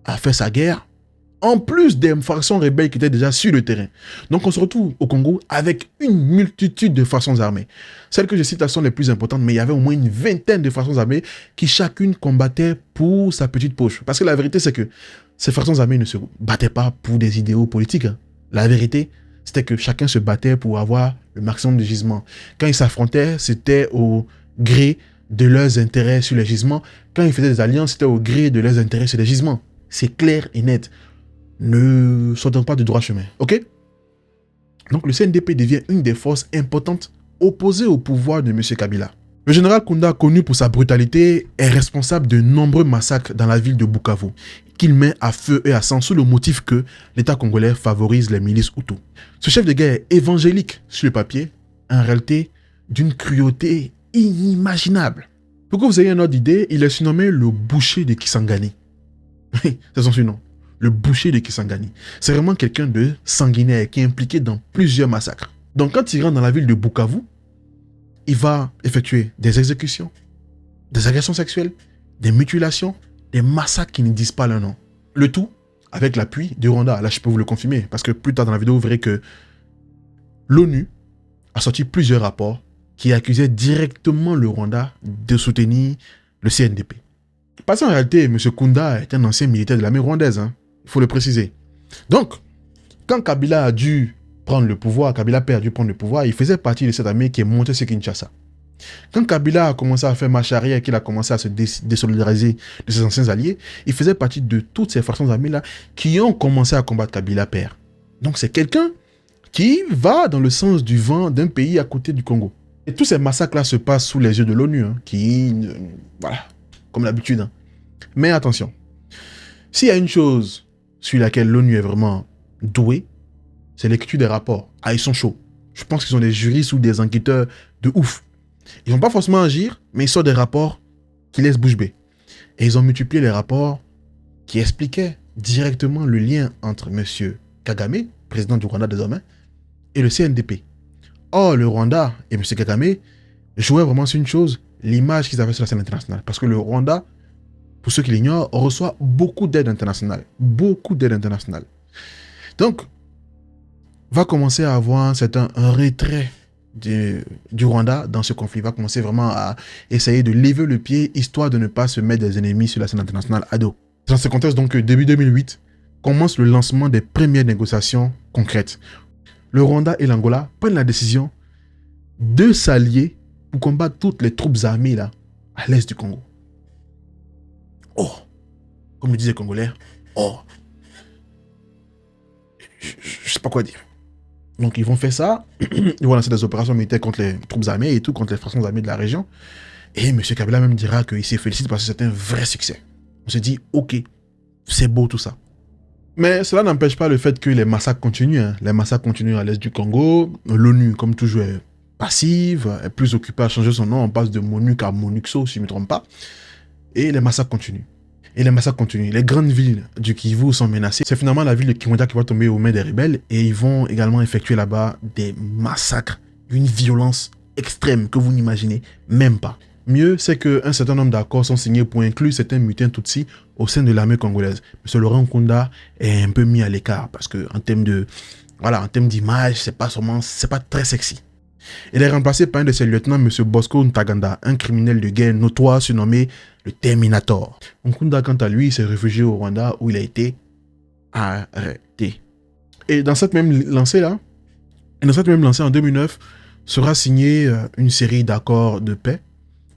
à faire sa guerre, en plus des factions rebelles qui étaient déjà sur le terrain. Donc on se retrouve au Congo avec une multitude de factions armées. Celles que je cite là sont les plus importantes, mais il y avait au moins une vingtaine de factions armées qui chacune combattait pour sa petite poche. Parce que la vérité, c'est que ces factions armées ne se battaient pas pour des idéaux politiques. La vérité, c'était que chacun se battait pour avoir le maximum de gisements. Quand ils s'affrontaient, c'était au gré de leurs intérêts sur les gisements. Quand ils faisaient des alliances, c'était au gré de leurs intérêts sur les gisements. C'est clair et net. Ne sortons pas du droit chemin, ok? Donc le CNDP devient une des forces importantes opposées au pouvoir de M. Kabila. Le général Nkunda, connu pour sa brutalité, est responsable de nombreux massacres dans la ville de Bukavu, qu'il met à feu et à sang sous le motif que l'État congolais favorise les milices Hutus. Ce chef de guerre est évangélique sur le papier, en réalité d'une cruauté inimaginable. Pour que vous ayez une autre idée, il est surnommé le boucher de Kisangani. C'est son surnom. Le boucher de Kisangani. C'est vraiment quelqu'un de sanguinaire qui est impliqué dans plusieurs massacres. Donc quand il rentre dans la ville de Bukavu, il va effectuer des exécutions, des agressions sexuelles, des mutilations, des massacres qui ne disent pas leur nom. Le tout avec l'appui du Rwanda. Là, je peux vous le confirmer, parce que plus tard dans la vidéo, vous verrez que l'ONU a sorti plusieurs rapports qui accusaient directement le Rwanda de soutenir le CNDP. Parce qu'en réalité, M. Nkunda est un ancien militaire de l'armée rwandaise, hein. Il faut le préciser. Donc, quand Kabila a dû prendre le pouvoir, Kabila père a dû prendre le pouvoir, il faisait partie de cette armée qui est montée sur Kinshasa. Quand Kabila a commencé à faire marche arrière et qu'il a commencé à se désolidariser de ses anciens alliés, il faisait partie de toutes ces factions armées-là qui ont commencé à combattre Kabila père. Donc c'est quelqu'un qui va dans le sens du vent d'un pays à côté du Congo. Et tous ces massacres-là se passent sous les yeux de l'ONU, hein, voilà, comme d'habitude. Hein. Mais attention, s'il y a une chose sur laquelle l'ONU est vraiment douée, c'est l'écriture des rapports. Ah, ils sont chauds. Je pense qu'ils ont des juristes ou des enquêteurs de ouf. Ils vont pas forcément agir, mais ils sortent des rapports qui laissent bouche bée. Et ils ont multiplié les rapports qui expliquaient directement le lien entre M. Kagame, président du Rwanda désormais, et le CNDP. Or, le Rwanda et M. Kagame jouaient vraiment sur une chose, l'image qu'ils avaient sur la scène internationale. Parce que le Rwanda, pour ceux qui l'ignorent, reçoit beaucoup d'aide internationale. Beaucoup d'aide internationale. Donc, va commencer à avoir un retrait du Rwanda dans ce conflit. Va commencer vraiment à essayer de lever le pied, histoire de ne pas se mettre des ennemis sur la scène internationale à dos. Dans ce contexte, donc, début 2008, commence le lancement des premières négociations concrètes. le Rwanda et l'Angola prennent la décision de s'allier pour combattre toutes les troupes armées là, à l'est du Congo. Oh, comme le disait les Congolais, oh, je ne sais pas quoi dire. Donc ils vont faire ça, ils vont lancer des opérations militaires contre les troupes armées et tout, contre les forces armées de la région. Et M. Kabila même dira qu'il s'est félicité parce que c'est un vrai succès. On se dit, ok, c'est beau tout ça. Mais cela n'empêche pas le fait que les massacres continuent. Hein. Les massacres continuent à l'est du Congo. L'ONU, comme toujours, est passive, est plus occupée à changer son nom. On passe de MONUC à MONUXO, si je ne me trompe pas. Et les massacres continuent. Les grandes villes du Kivu sont menacées. C'est finalement la ville de Kiwanja qui va tomber aux mains des rebelles. Et ils vont également effectuer là-bas des massacres d'une violence extrême que vous n'imaginez même pas. Mieux, c'est qu'un certain nombre d'accords sont signés pour inclure certains mutins Tutsis au sein de l'armée congolaise. M. Laurent Nkunda est un peu mis à l'écart parce que en termes d'image, c'est pas très sexy. Il est remplacé par un de ses lieutenants, M. Bosco Ntaganda, un criminel de guerre notoire surnommé le Terminator. Nkunda, quant à lui, s'est réfugié au Rwanda où il a été arrêté. Et dans cette même lancée-là, en 2009, sera signée une série d'accords de paix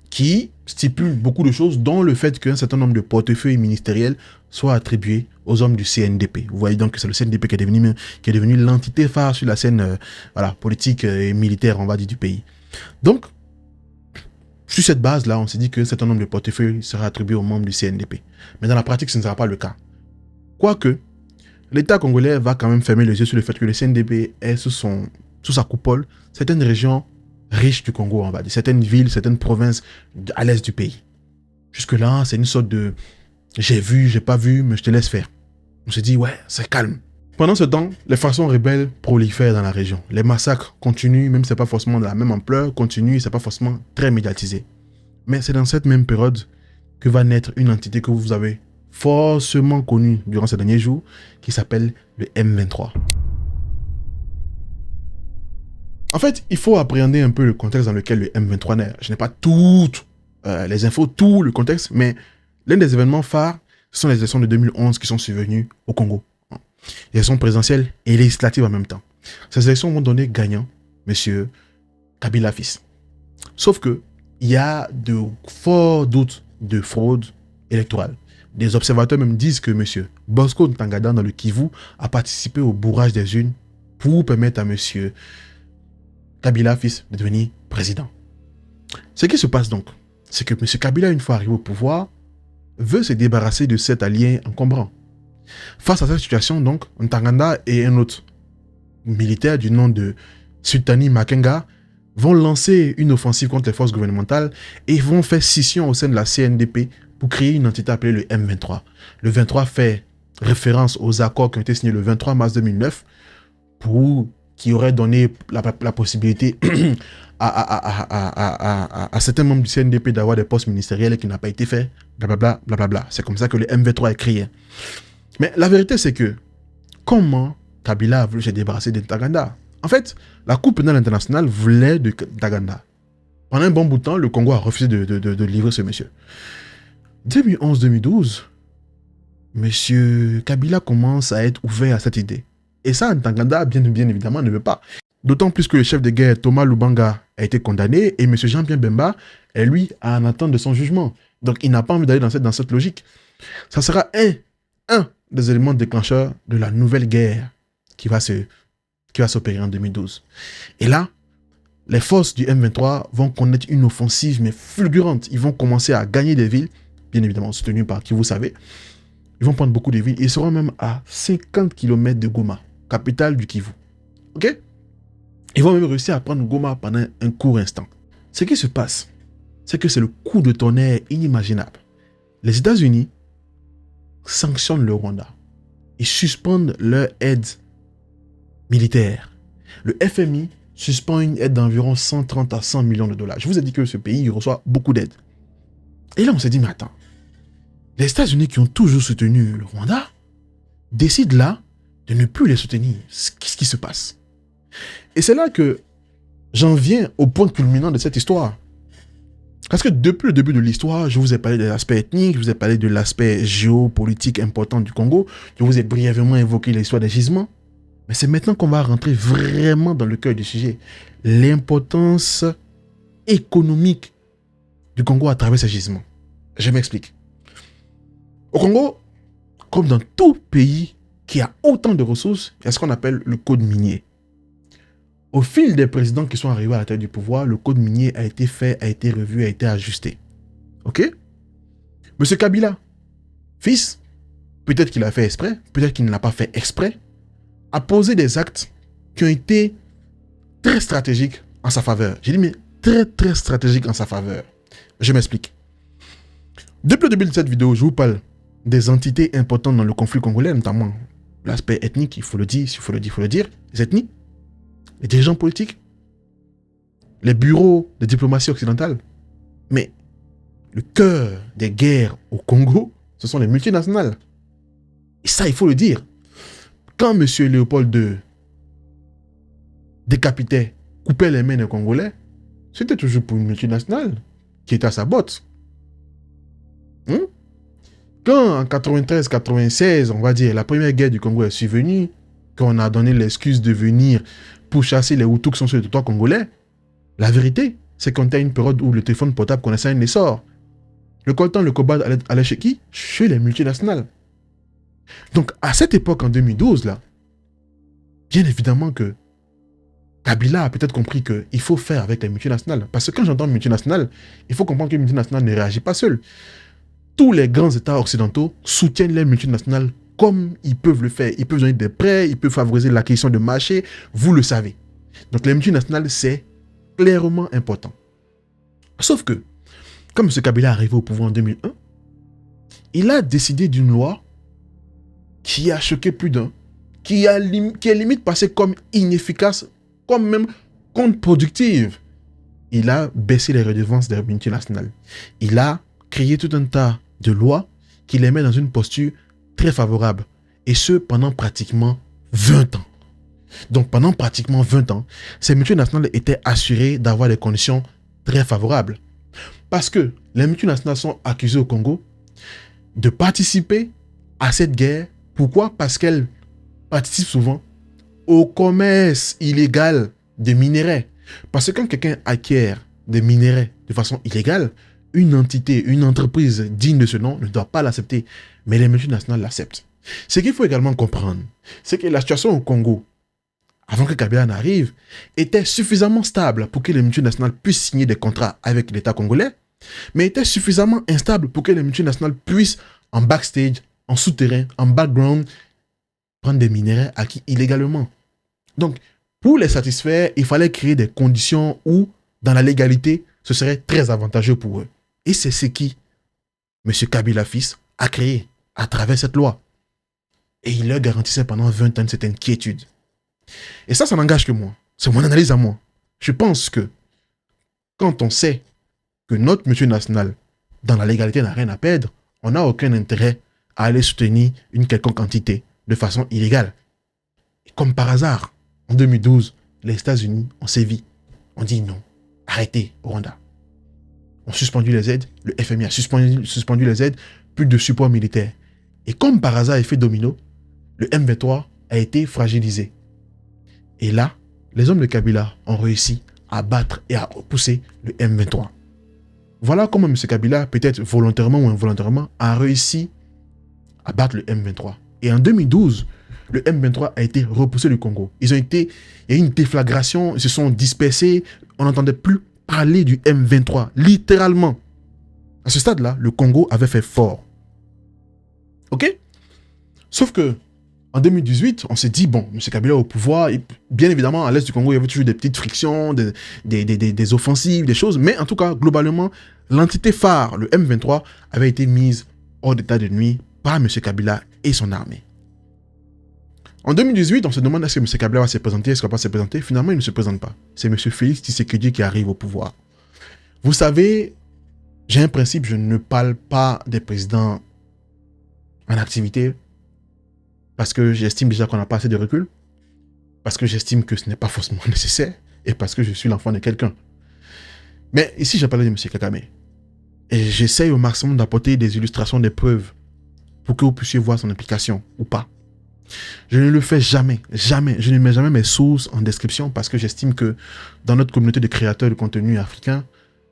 qui stipule beaucoup de choses, dont le fait qu'un certain nombre de portefeuilles ministériels soient attribués aux hommes du CNDP. Vous voyez donc que c'est le CNDP qui est devenu l'entité phare sur la scène politique et militaire, on va dire, du pays. Donc, sur cette base-là, on s'est dit qu'un certain nombre de portefeuilles sera attribué aux membres du CNDP. Mais dans la pratique, ce ne sera pas le cas. Quoique, l'État congolais va quand même fermer les yeux sur le fait que le CNDP est sous sa coupole certaines régions riches du Congo, on va dire, certaines villes, certaines provinces à l'est du pays. Jusque-là, c'est une sorte de j'ai vu, j'ai pas vu, mais je te laisse faire. On se dit, ouais, c'est calme. Pendant ce temps, les factions rebelles prolifèrent dans la région. Les massacres continuent, même si c'est pas forcément de la même ampleur, continuent, c'est pas forcément très médiatisé. Mais c'est dans cette même période que va naître une entité que vous avez forcément connue durant ces derniers jours, qui s'appelle le M23. En fait, il faut appréhender un peu le contexte dans lequel le M23 naît. Je n'ai pas toutes les infos, tout le contexte, mais l'un des événements phares, ce sont les élections de 2011 qui sont survenues au Congo. Les élections présidentielles et législatives en même temps. Ces élections vont donner gagnant M. Kabila fils. Sauf que il y a de forts doutes de fraude électorale. Des observateurs même disent que M. Bosco Ntaganda dans le Kivu a participé au bourrage des urnes pour permettre à M. Kabila fils de devenir président. Ce qui se passe donc, c'est que M. Kabila, une fois arrivé au pouvoir, veut se débarrasser de cet allié encombrant. Face à cette situation, donc, Ntaganda et un autre militaire du nom de Sultani Makenga vont lancer une offensive contre les forces gouvernementales et vont faire scission au sein de la CNDP pour créer une entité appelée le M23. Le 23 fait référence aux accords qui ont été signés le 23 mars 2009 qui aurait donné la possibilité à certains membres du CNDP d'avoir des postes ministériels et qui n'a pas été fait, blablabla, blablabla. C'est comme ça que le M23 est créé. Mais la vérité, c'est que comment Kabila a voulu se débarrasser de Ntaganda? En fait, la Cour pénale internationale voulait de Ntaganda. Pendant un bon bout de temps, le Congo a refusé de livrer ce monsieur. 2011-2012, monsieur Kabila commence à être ouvert à cette idée. Et ça, Ntaganda, bien évidemment, ne veut pas. D'autant plus que le chef de guerre, Thomas Lubanga, a été condamné et M. Jean-Pierre Bemba est, lui, en attente de son jugement. Donc, il n'a pas envie d'aller dans cette logique. Ça sera un des éléments déclencheurs de la nouvelle guerre qui va s'opérer en 2012. Et là, les forces du M23 vont connaître une offensive, mais fulgurante. Ils vont commencer à gagner des villes, bien évidemment soutenues par qui vous savez. Ils vont prendre beaucoup de villes. Ils seront même à 50 km de Goma, capitale du Kivu. Ok? Ils vont même réussir à prendre Goma pendant un court instant. Ce qui se passe, c'est que c'est le coup de tonnerre inimaginable. Les États-Unis sanctionnent le Rwanda. Ils suspendent leur aide militaire. Le FMI suspend une aide d'environ 130 à 100 millions de dollars. Je vous ai dit que ce pays reçoit beaucoup d'aide. Et là, on s'est dit, mais attends, les États-Unis qui ont toujours soutenu le Rwanda décident là de ne plus les soutenir. Qu'est-ce qui se passe? Et c'est là que j'en viens au point culminant de cette histoire. Parce que depuis le début de l'histoire, je vous ai parlé de l'aspect ethnique, je vous ai parlé de l'aspect géopolitique important du Congo, je vous ai brièvement évoqué l'histoire des gisements. Mais c'est maintenant qu'on va rentrer vraiment dans le cœur du sujet. L'importance économique du Congo à travers ces gisements. Je m'explique. Au Congo, comme dans tout pays qui a autant de ressources, il y a ce qu'on appelle le code minier. Au fil des présidents qui sont arrivés à la tête du pouvoir, le code minier a été fait, a été revu, a été ajusté. Ok? Monsieur Kabila, fils, peut-être qu'il a fait exprès, peut-être qu'il ne l'a pas fait exprès, a posé des actes qui ont été très stratégiques en sa faveur. J'ai dit, mais très, très stratégiques en sa faveur. Je m'explique. Depuis le début de cette vidéo, je vous parle des entités importantes dans le conflit congolais, notamment l'aspect ethnique, il faut le dire, les ethnies, les dirigeants politiques, les bureaux de diplomatie occidentale. Mais le cœur des guerres au Congo, ce sont les multinationales. Et ça, il faut le dire. Quand M. Léopold II décapitait, coupait les mains des Congolais, c'était toujours pour une multinationale qui était à sa botte. Quand en 93-96, on va dire, la première guerre du Congo est survenue, quand on a donné l'excuse de venir pour chasser les Hutus qui sont sur le territoire congolais, la vérité, c'est qu'on était à une période où le téléphone portable connaissait un essor. Le coltan, le cobalt allait chez qui? Chez les multinationales. Donc, à cette époque, en 2012, là, bien évidemment que Kabila a peut-être compris qu'il faut faire avec les multinationales. Parce que quand j'entends multinationales, il faut comprendre que les multinationales ne réagissent pas seules. Tous les grands États occidentaux soutiennent les multinationales comme ils peuvent le faire. Ils peuvent donner des prêts, ils peuvent favoriser l'acquisition de marchés, vous le savez. Donc les multinationales, c'est clairement important. Sauf que, comme M. Kabila est arrivé au pouvoir en 2001, il a décidé d'une loi qui a choqué plus d'un, qui est limite passée comme inefficace, comme même contre-productive. Il a baissé les redevances des multinationales. Il a créé tout un tas de lois qui les met dans une posture très favorable. Et ce, pendant pratiquement 20 ans. Donc, pendant pratiquement 20 ans, ces multinationales étaient assurées d'avoir des conditions très favorables. Parce que les multinationales sont accusées au Congo de participer à cette guerre. Pourquoi? Parce qu'elles participent souvent au commerce illégal de minerais. Parce que quand quelqu'un acquiert des minerais de façon illégale, une entité, une entreprise digne de ce nom ne doit pas l'accepter. Mais les multinationales l'acceptent. Ce qu'il faut également comprendre, c'est que la situation au Congo, avant que Kabila n'arrive, était suffisamment stable pour que les multinationales puissent signer des contrats avec l'État congolais, mais était suffisamment instable pour que les multinationales puissent, en backstage, en souterrain, en background, prendre des minerais acquis illégalement. Donc, pour les satisfaire, il fallait créer des conditions où, dans la légalité, ce serait très avantageux pour eux. Et c'est ce qui, M. Kabila fils, a créé à travers cette loi. Et il leur garantissait pendant 20 ans cette inquiétude. Et ça n'engage que moi. C'est mon analyse à moi. Je pense que quand on sait que notre multinationale, dans la légalité, n'a rien à perdre, on n'a aucun intérêt à aller soutenir une quelconque entité de façon illégale. Et comme par hasard, en 2012, les États-Unis ont sévi. On dit non, arrêtez au Rwanda. On a suspendu les aides, le FMI a suspendu les aides, plus de support militaire. Et comme par hasard, effet domino, le M23 a été fragilisé. Et là, les hommes de Kabila ont réussi à battre et à repousser le M23. Voilà comment M. Kabila, peut-être volontairement ou involontairement, a réussi à battre le M23. Et en 2012, le M23 a été repoussé du Congo. Il y a eu une déflagration, ils se sont dispersés, on n'entendait plus parler du M23, littéralement. À ce stade-là, le Congo avait fait fort. Ok? Sauf que, en 2018, on s'est dit, bon, M. Kabila au pouvoir, et bien évidemment, à l'est du Congo, il y avait toujours des petites frictions, des offensives, des choses, mais en tout cas, globalement, l'entité phare, le M23, avait été mise hors d'état de nuit par M. Kabila et son armée. En 2018, on se demande est-ce que M. Kabila va se présenter, est-ce qu'il va pas se présenter. Finalement, il ne se présente pas. C'est M. Félix Tshisekedi qui arrive au pouvoir. Vous savez, j'ai un principe, je ne parle pas des présidents en activité parce que j'estime déjà qu'on n'a pas assez de recul, parce que j'estime que ce n'est pas forcément nécessaire et parce que je suis l'enfant de quelqu'un. Mais ici, j'ai parlé de M. Kagame. Et j'essaye au maximum d'apporter des illustrations, des preuves pour que vous puissiez voir son implication ou pas. Je ne le fais jamais, jamais. Je ne mets jamais mes sources en description parce que j'estime que dans notre communauté de créateurs de contenu africain,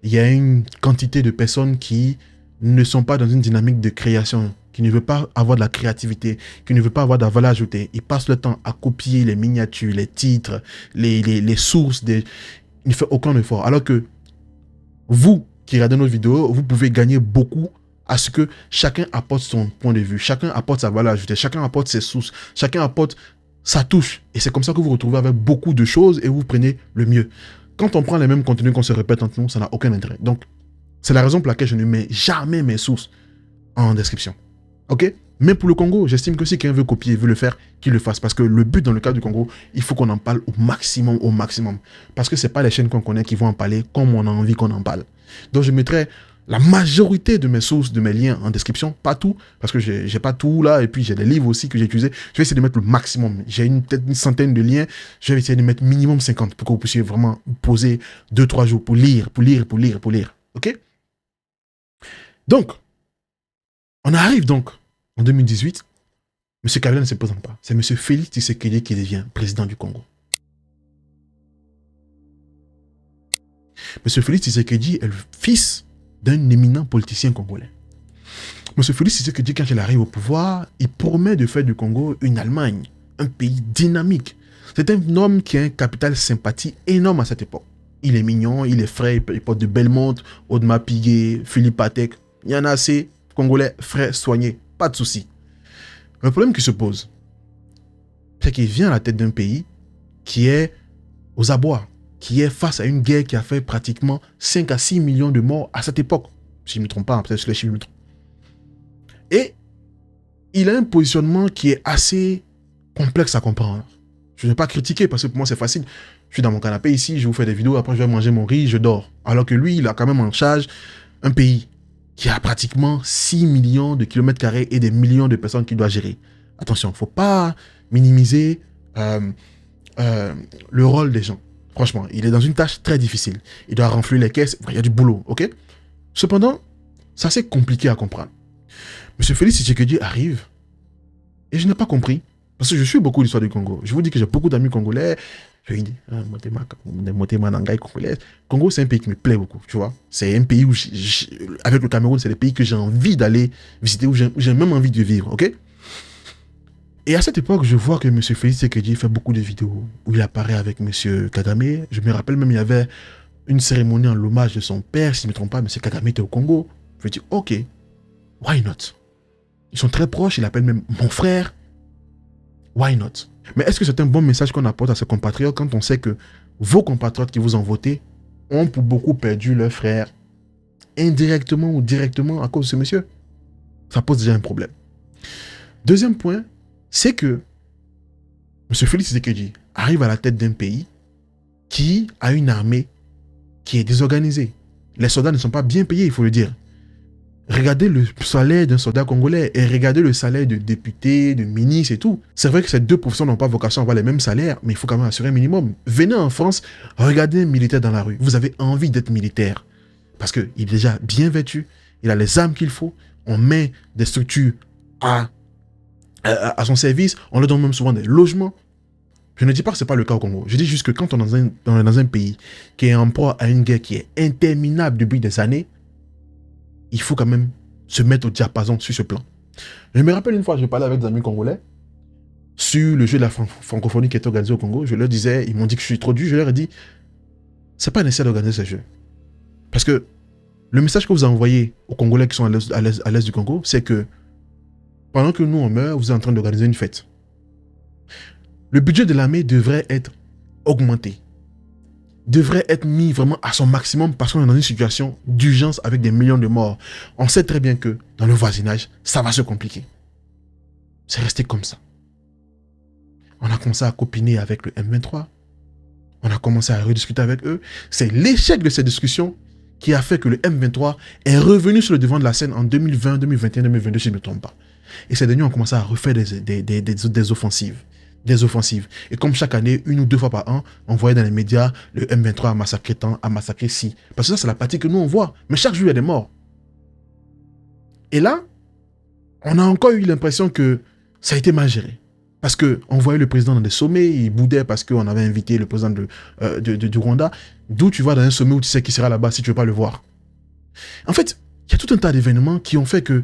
il y a une quantité de personnes qui ne sont pas dans une dynamique de création, qui ne veut pas avoir de la créativité, qui ne veut pas avoir de la valeur ajoutée. Ils passent le temps à copier les miniatures, les titres, les sources. Il ne fait aucun effort. Alors que vous qui regardez nos vidéos, vous pouvez gagner beaucoup à ce que chacun apporte son point de vue, chacun apporte sa valeur ajoutée, chacun apporte ses sources, chacun apporte sa touche. Et c'est comme ça que vous vous retrouvez avec beaucoup de choses et vous prenez le mieux. Quand on prend les mêmes contenus qu'on se répète entre nous, ça n'a aucun intérêt. Donc, c'est la raison pour laquelle je ne mets jamais mes sources en description. Ok? Mais pour le Congo, j'estime que si quelqu'un veut copier, veut le faire, qu'il le fasse. Parce que le but dans le cas du Congo, il faut qu'on en parle au maximum, au maximum. Parce que ce n'est pas les chaînes qu'on connaît qui vont en parler comme on a envie qu'on en parle. Donc, je mettrai la majorité de mes sources, de mes liens en description, pas tout, parce que j'ai pas tout là, et puis j'ai des livres aussi que j'ai utilisés. Je vais essayer de mettre le maximum. J'ai peut-être une centaine de liens, je vais essayer de mettre minimum 50 pour que vous puissiez vraiment poser 2-3 jours pour lire. Ok? Donc, on arrive donc en 2018, M. Kabila ne se présente pas. C'est M. Félix Tshisekedi qui devient président du Congo. M. Félix Tshisekedi est le fils d'un éminent politicien congolais. M. Félix Tshisekedi, quand il arrive au pouvoir, il promet de faire du Congo une Allemagne, un pays dynamique. C'est un homme qui a un capital sympathie énorme à cette époque. Il est mignon, il est frais, il porte de belles montres, Audemars Piguet, Philippe Patek. Il y en a assez, Congolais, frais, soignés, pas de souci. Le problème qui se pose, c'est qu'il vient à la tête d'un pays qui est aux abois, qui est face à une guerre qui a fait pratiquement 5 à 6 millions de morts à cette époque. Si je ne me trompe pas, peut-être que les chiffres me trompent. Et il a un positionnement qui est assez complexe à comprendre. Je ne vais pas critiquer parce que pour moi c'est facile. Je suis dans mon canapé ici, je vous fais des vidéos, après je vais manger mon riz, je dors. Alors que lui, il a quand même en charge un pays qui a pratiquement 6 millions de kilomètres carrés et des millions de personnes qu'il doit gérer. Attention, il ne faut pas minimiser le rôle des gens. Franchement, il est dans une tâche très difficile. Il doit renflouer les caisses. Il y a du boulot, ok? Cependant, c'est assez compliqué à comprendre. M. Félix Tshisekedi arrive et je n'ai pas compris. Parce que je suis beaucoup l'histoire du Congo. Je vous dis que j'ai beaucoup d'amis congolais. Je lui dis, Congo, c'est un pays qui me plaît beaucoup, tu vois. C'est un pays où, avec le Cameroun, c'est des pays que j'ai envie d'aller visiter, où j'ai même envie de vivre, ok? Et à cette époque, je vois que M. Félix Tshisekedi fait beaucoup de vidéos où il apparaît avec M. Kagame. Je me rappelle même, il y avait une cérémonie en l'hommage de son père, si je ne me trompe pas, M. Kagame était au Congo. Je me dis, ok, why not? Ils sont très proches, il appelle même mon frère. Why not? Mais est-ce que c'est un bon message qu'on apporte à ses compatriotes quand on sait que vos compatriotes qui vous ont voté ont pour beaucoup perdu leur frère indirectement ou directement à cause de ce monsieur? Ça pose déjà un problème. Deuxième point, c'est que M. Félix Tshisekedi arrive à la tête d'un pays qui a une armée qui est désorganisée. Les soldats ne sont pas bien payés, il faut le dire. Regardez le salaire d'un soldat congolais et regardez le salaire de députés, de ministres et tout. C'est vrai que ces deux professions n'ont pas vocation à avoir les mêmes salaires, mais il faut quand même assurer un minimum. Venez en France, regardez un militaire dans la rue. Vous avez envie d'être militaire parce qu'il est déjà bien vêtu, il a les armes qu'il faut, on met des structures à son service, on leur donne même souvent des logements. Je ne dis pas que ce n'est pas le cas au Congo. Je dis juste que quand on est dans un pays qui est en proie à une guerre qui est interminable depuis des années, il faut quand même se mettre au diapason sur ce plan. Je me rappelle une fois, je parlais avec des amis congolais sur le jeu de la francophonie qui est organisé au Congo. Je leur disais, ils m'ont dit que je suis trop dur. Je leur ai dit, c'est pas nécessaire d'organiser ce jeu. Parce que le message que vous envoyez aux Congolais qui sont à l'est du Congo, c'est que pendant que nous on meurt, vous êtes en train d'organiser une fête. Le budget de l'armée devrait être augmenté. Devrait être mis vraiment à son maximum parce qu'on est dans une situation d'urgence avec des millions de morts. On sait très bien que dans le voisinage, ça va se compliquer. C'est resté comme ça. On a commencé à copiner avec le M23. On a commencé à rediscuter avec eux. C'est l'échec de ces discussions qui a fait que le M23 est revenu sur le devant de la scène en 2020, 2021, 2022, si je ne me trompe pas. Et ces derniers ont commencé à refaire des offensives. Des offensives. Et comme chaque année, 1 ou 2 fois par an, on voyait dans les médias, le M23 a massacré tant, a massacré ci. Parce que ça, c'est la partie que nous, on voit. Mais chaque jour, il y a des morts. Et là, on a encore eu l'impression que ça a été mal géré. Parce qu'on voyait le président dans des sommets, il boudait parce qu'on avait invité le président du Rwanda. D'où tu vas dans un sommet où tu sais qu'il sera là-bas si tu ne veux pas le voir. En fait, il y a tout un tas d'événements qui ont fait que,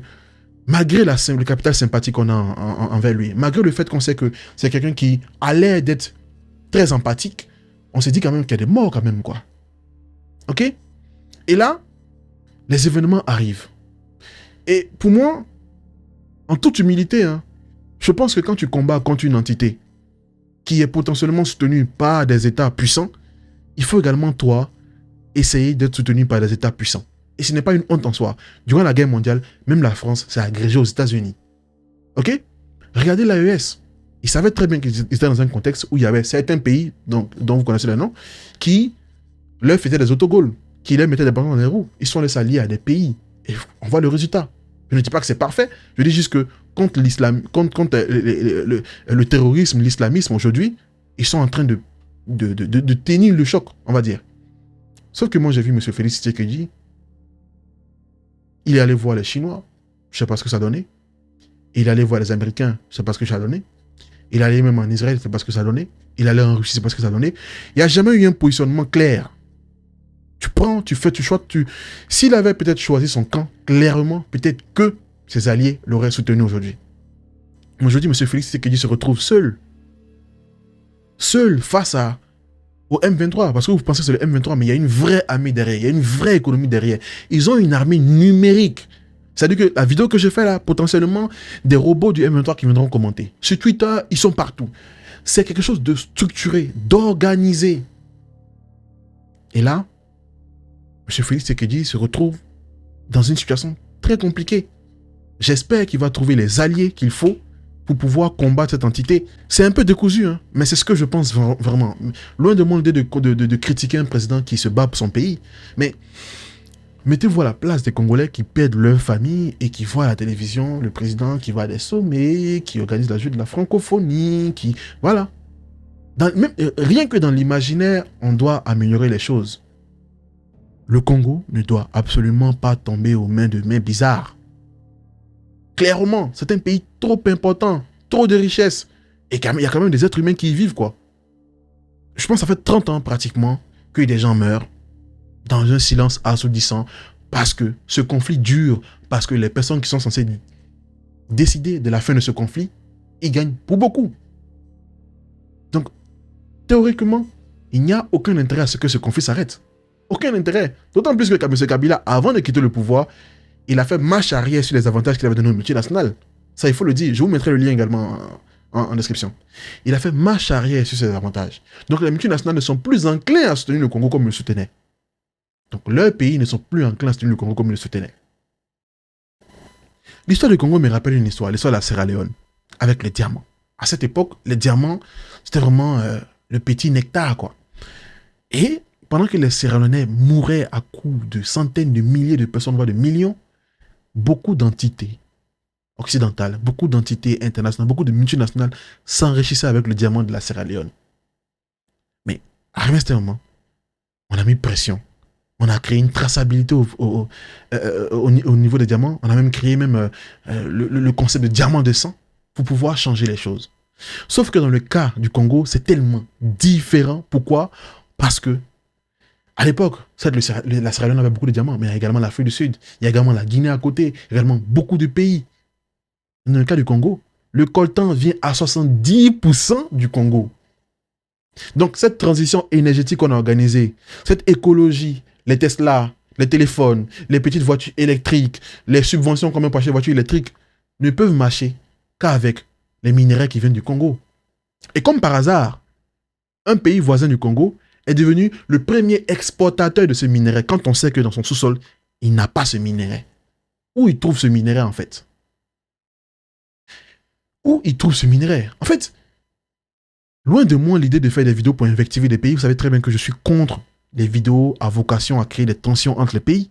malgré le capital sympathique qu'on a envers lui, malgré le fait qu'on sait que c'est quelqu'un qui a l'air d'être très empathique, on s'est dit quand même qu'il y a des morts quand même, quoi. Ok? Et là, les événements arrivent. Et pour moi, en toute humilité, hein, je pense que quand tu combats contre une entité qui est potentiellement soutenue par des États puissants, il faut également, toi, essayer d'être soutenu par des États puissants. Et ce n'est pas une honte en soi. Durant la guerre mondiale, même la France s'est agrégée aux États-Unis. Ok? Regardez l'AES. Ils savaient très bien qu'ils étaient dans un contexte où il y avait certains pays, dont vous connaissez le nom, qui leur faisaient des autogols, qui leur mettaient des ballons dans les roues. Ils sont laissés alliés à des pays. Et on voit le résultat. Je ne dis pas que c'est parfait. Je dis juste que contre l'islam, contre le terrorisme, l'islamisme aujourd'hui, ils sont en train de tenir le choc, on va dire. Sauf que moi, j'ai vu M. Félix Tshisekedi. Il est allé voir les Chinois. Je ne sais pas ce que ça donnait. Il est allé voir les Américains. Je ne sais pas ce que ça a donné. Il est allé même en Israël. Je ne sais pas ce que ça a donné. Il est allé en Russie. Je ne sais pas ce que ça a donné. Il n'y a jamais eu un positionnement clair. Tu prends, tu fais, tu choisis. S'il avait peut-être choisi son camp clairement, peut-être que ses alliés l'auraient soutenu aujourd'hui. Aujourd'hui, M. Félix Tshisekedi se retrouve seul. Seul face au M23. Parce que vous pensez que c'est le M23, mais il y a une vraie armée derrière. Il y a une vraie économie derrière. Ils ont une armée numérique. C'est-à-dire que la vidéo que je fais là, potentiellement, des robots du M23 qui viendront commenter. Sur Twitter, ils sont partout. C'est quelque chose de structuré, d'organisé. Et là, M. Félix Tshisekedi se retrouve dans une situation très compliquée. J'espère qu'il va trouver les alliés qu'il faut pour pouvoir combattre cette entité. C'est un peu décousu, hein, mais c'est ce que je pense vraiment. Loin de moi l'idée de critiquer un président qui se bat pour son pays, mais mettez-vous à la place des Congolais qui perdent leur famille et qui voient à la télévision le président qui va à des sommets, qui organise la journée de la francophonie, qui... Voilà. Rien que dans l'imaginaire, on doit améliorer les choses. Le Congo ne doit absolument pas tomber aux mains de mains bizarres. Clairement, c'est un pays trop important, trop de richesses. Et il y a quand même des êtres humains qui y vivent, quoi. Je pense que ça fait 30 ans, pratiquement, que des gens meurent dans un silence assourdissant parce que ce conflit dure, parce que les personnes qui sont censées décider de la fin de ce conflit, ils gagnent pour beaucoup. Donc, théoriquement, il n'y a aucun intérêt à ce que ce conflit s'arrête. Aucun intérêt. D'autant plus que M. Kabila, avant de quitter le pouvoir, il a fait marche arrière sur les avantages qu'il avait donnés aux multinationales. Ça, il faut le dire. Je vous mettrai le lien également en description. Il a fait marche arrière sur ces avantages. Donc, les multinationales ne sont plus enclins à soutenir le Congo comme ils le soutenaient. Donc, leurs pays ne sont plus enclins à soutenir le Congo comme ils le soutenaient. L'histoire du Congo me rappelle une histoire, l'histoire de la Sierra Leone, avec les diamants. À cette époque, les diamants, c'était vraiment le petit nectar, quoi. Et pendant que les Sierra Leonais mouraient à coups de centaines de milliers de personnes, voire de millions, beaucoup d'entités occidentales, beaucoup d'entités internationales, beaucoup de multinationales s'enrichissaient avec le diamant de la Sierra Leone. Mais à un certain moment, on a mis pression. On a créé une traçabilité au niveau des diamants. On a même créé le concept de diamant de sang pour pouvoir changer les choses. Sauf que dans le cas du Congo, c'est tellement différent. Pourquoi? Parce que à l'époque, la Sierra Leone avait beaucoup de diamants, mais il y a également l'Afrique du Sud, il y a également la Guinée à côté, également beaucoup de pays. Dans le cas du Congo, le coltan vient à 70% du Congo. Donc cette transition énergétique qu'on a organisée, cette écologie, les Tesla, les téléphones, les petites voitures électriques, les subventions qu'on met pour acheter des voitures électriques, ne peuvent marcher qu'avec les minerais qui viennent du Congo. Et comme par hasard, un pays voisin du Congo est devenu le premier exportateur de ce minerai quand on sait que dans son sous-sol, il n'a pas ce minerai. Où il trouve ce minerai en fait? Où il trouve ce minerai? En fait, loin de moi l'idée de faire des vidéos pour invectiver des pays. Vous savez très bien que je suis contre les vidéos à vocation à créer des tensions entre les pays.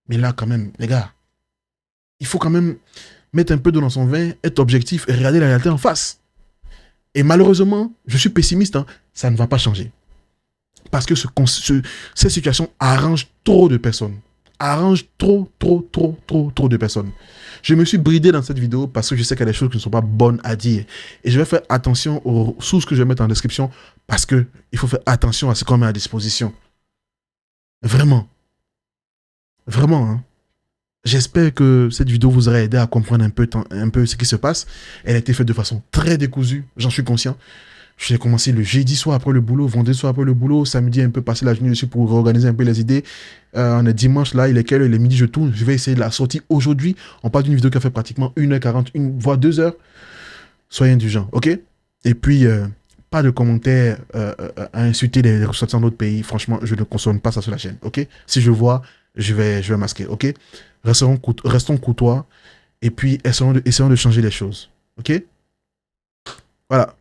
Mais là quand même, les gars, il faut quand même mettre un peu d'eau dans son vin, être objectif et regarder la réalité en face. Et malheureusement, je suis pessimiste, hein, ça ne va pas changer. Parce que cette situation arrange trop de personnes. arrange trop de personnes. Je me suis bridé dans cette vidéo parce que je sais qu'il y a des choses qui ne sont pas bonnes à dire. Et je vais faire attention aux sources que je vais mettre en description parce que il faut faire attention à ce qu'on met à disposition. Vraiment. Vraiment, hein. J'espère que cette vidéo vous aura aidé à comprendre un peu ce qui se passe. Elle a été faite de façon très décousue, j'en suis conscient. J'ai commencé le jeudi soir après le boulot, vendredi soir après le boulot, samedi un peu passer la journée dessus pour réorganiser un peu les idées. On est dimanche là, il est quelle heure? Il est midi, je tourne. Je vais essayer de la sortir aujourd'hui. On parle d'une vidéo qui a fait pratiquement 1h40, voire 2 heures. Soyez indulgents, ok? Et puis, pas de commentaires à insulter les ressortissants d'autres pays. Franchement, je ne consomme pas ça sur la chaîne, ok? Si je vois, je vais masquer, ok? Restons courtois et puis essayons de changer les choses, ok? Voilà.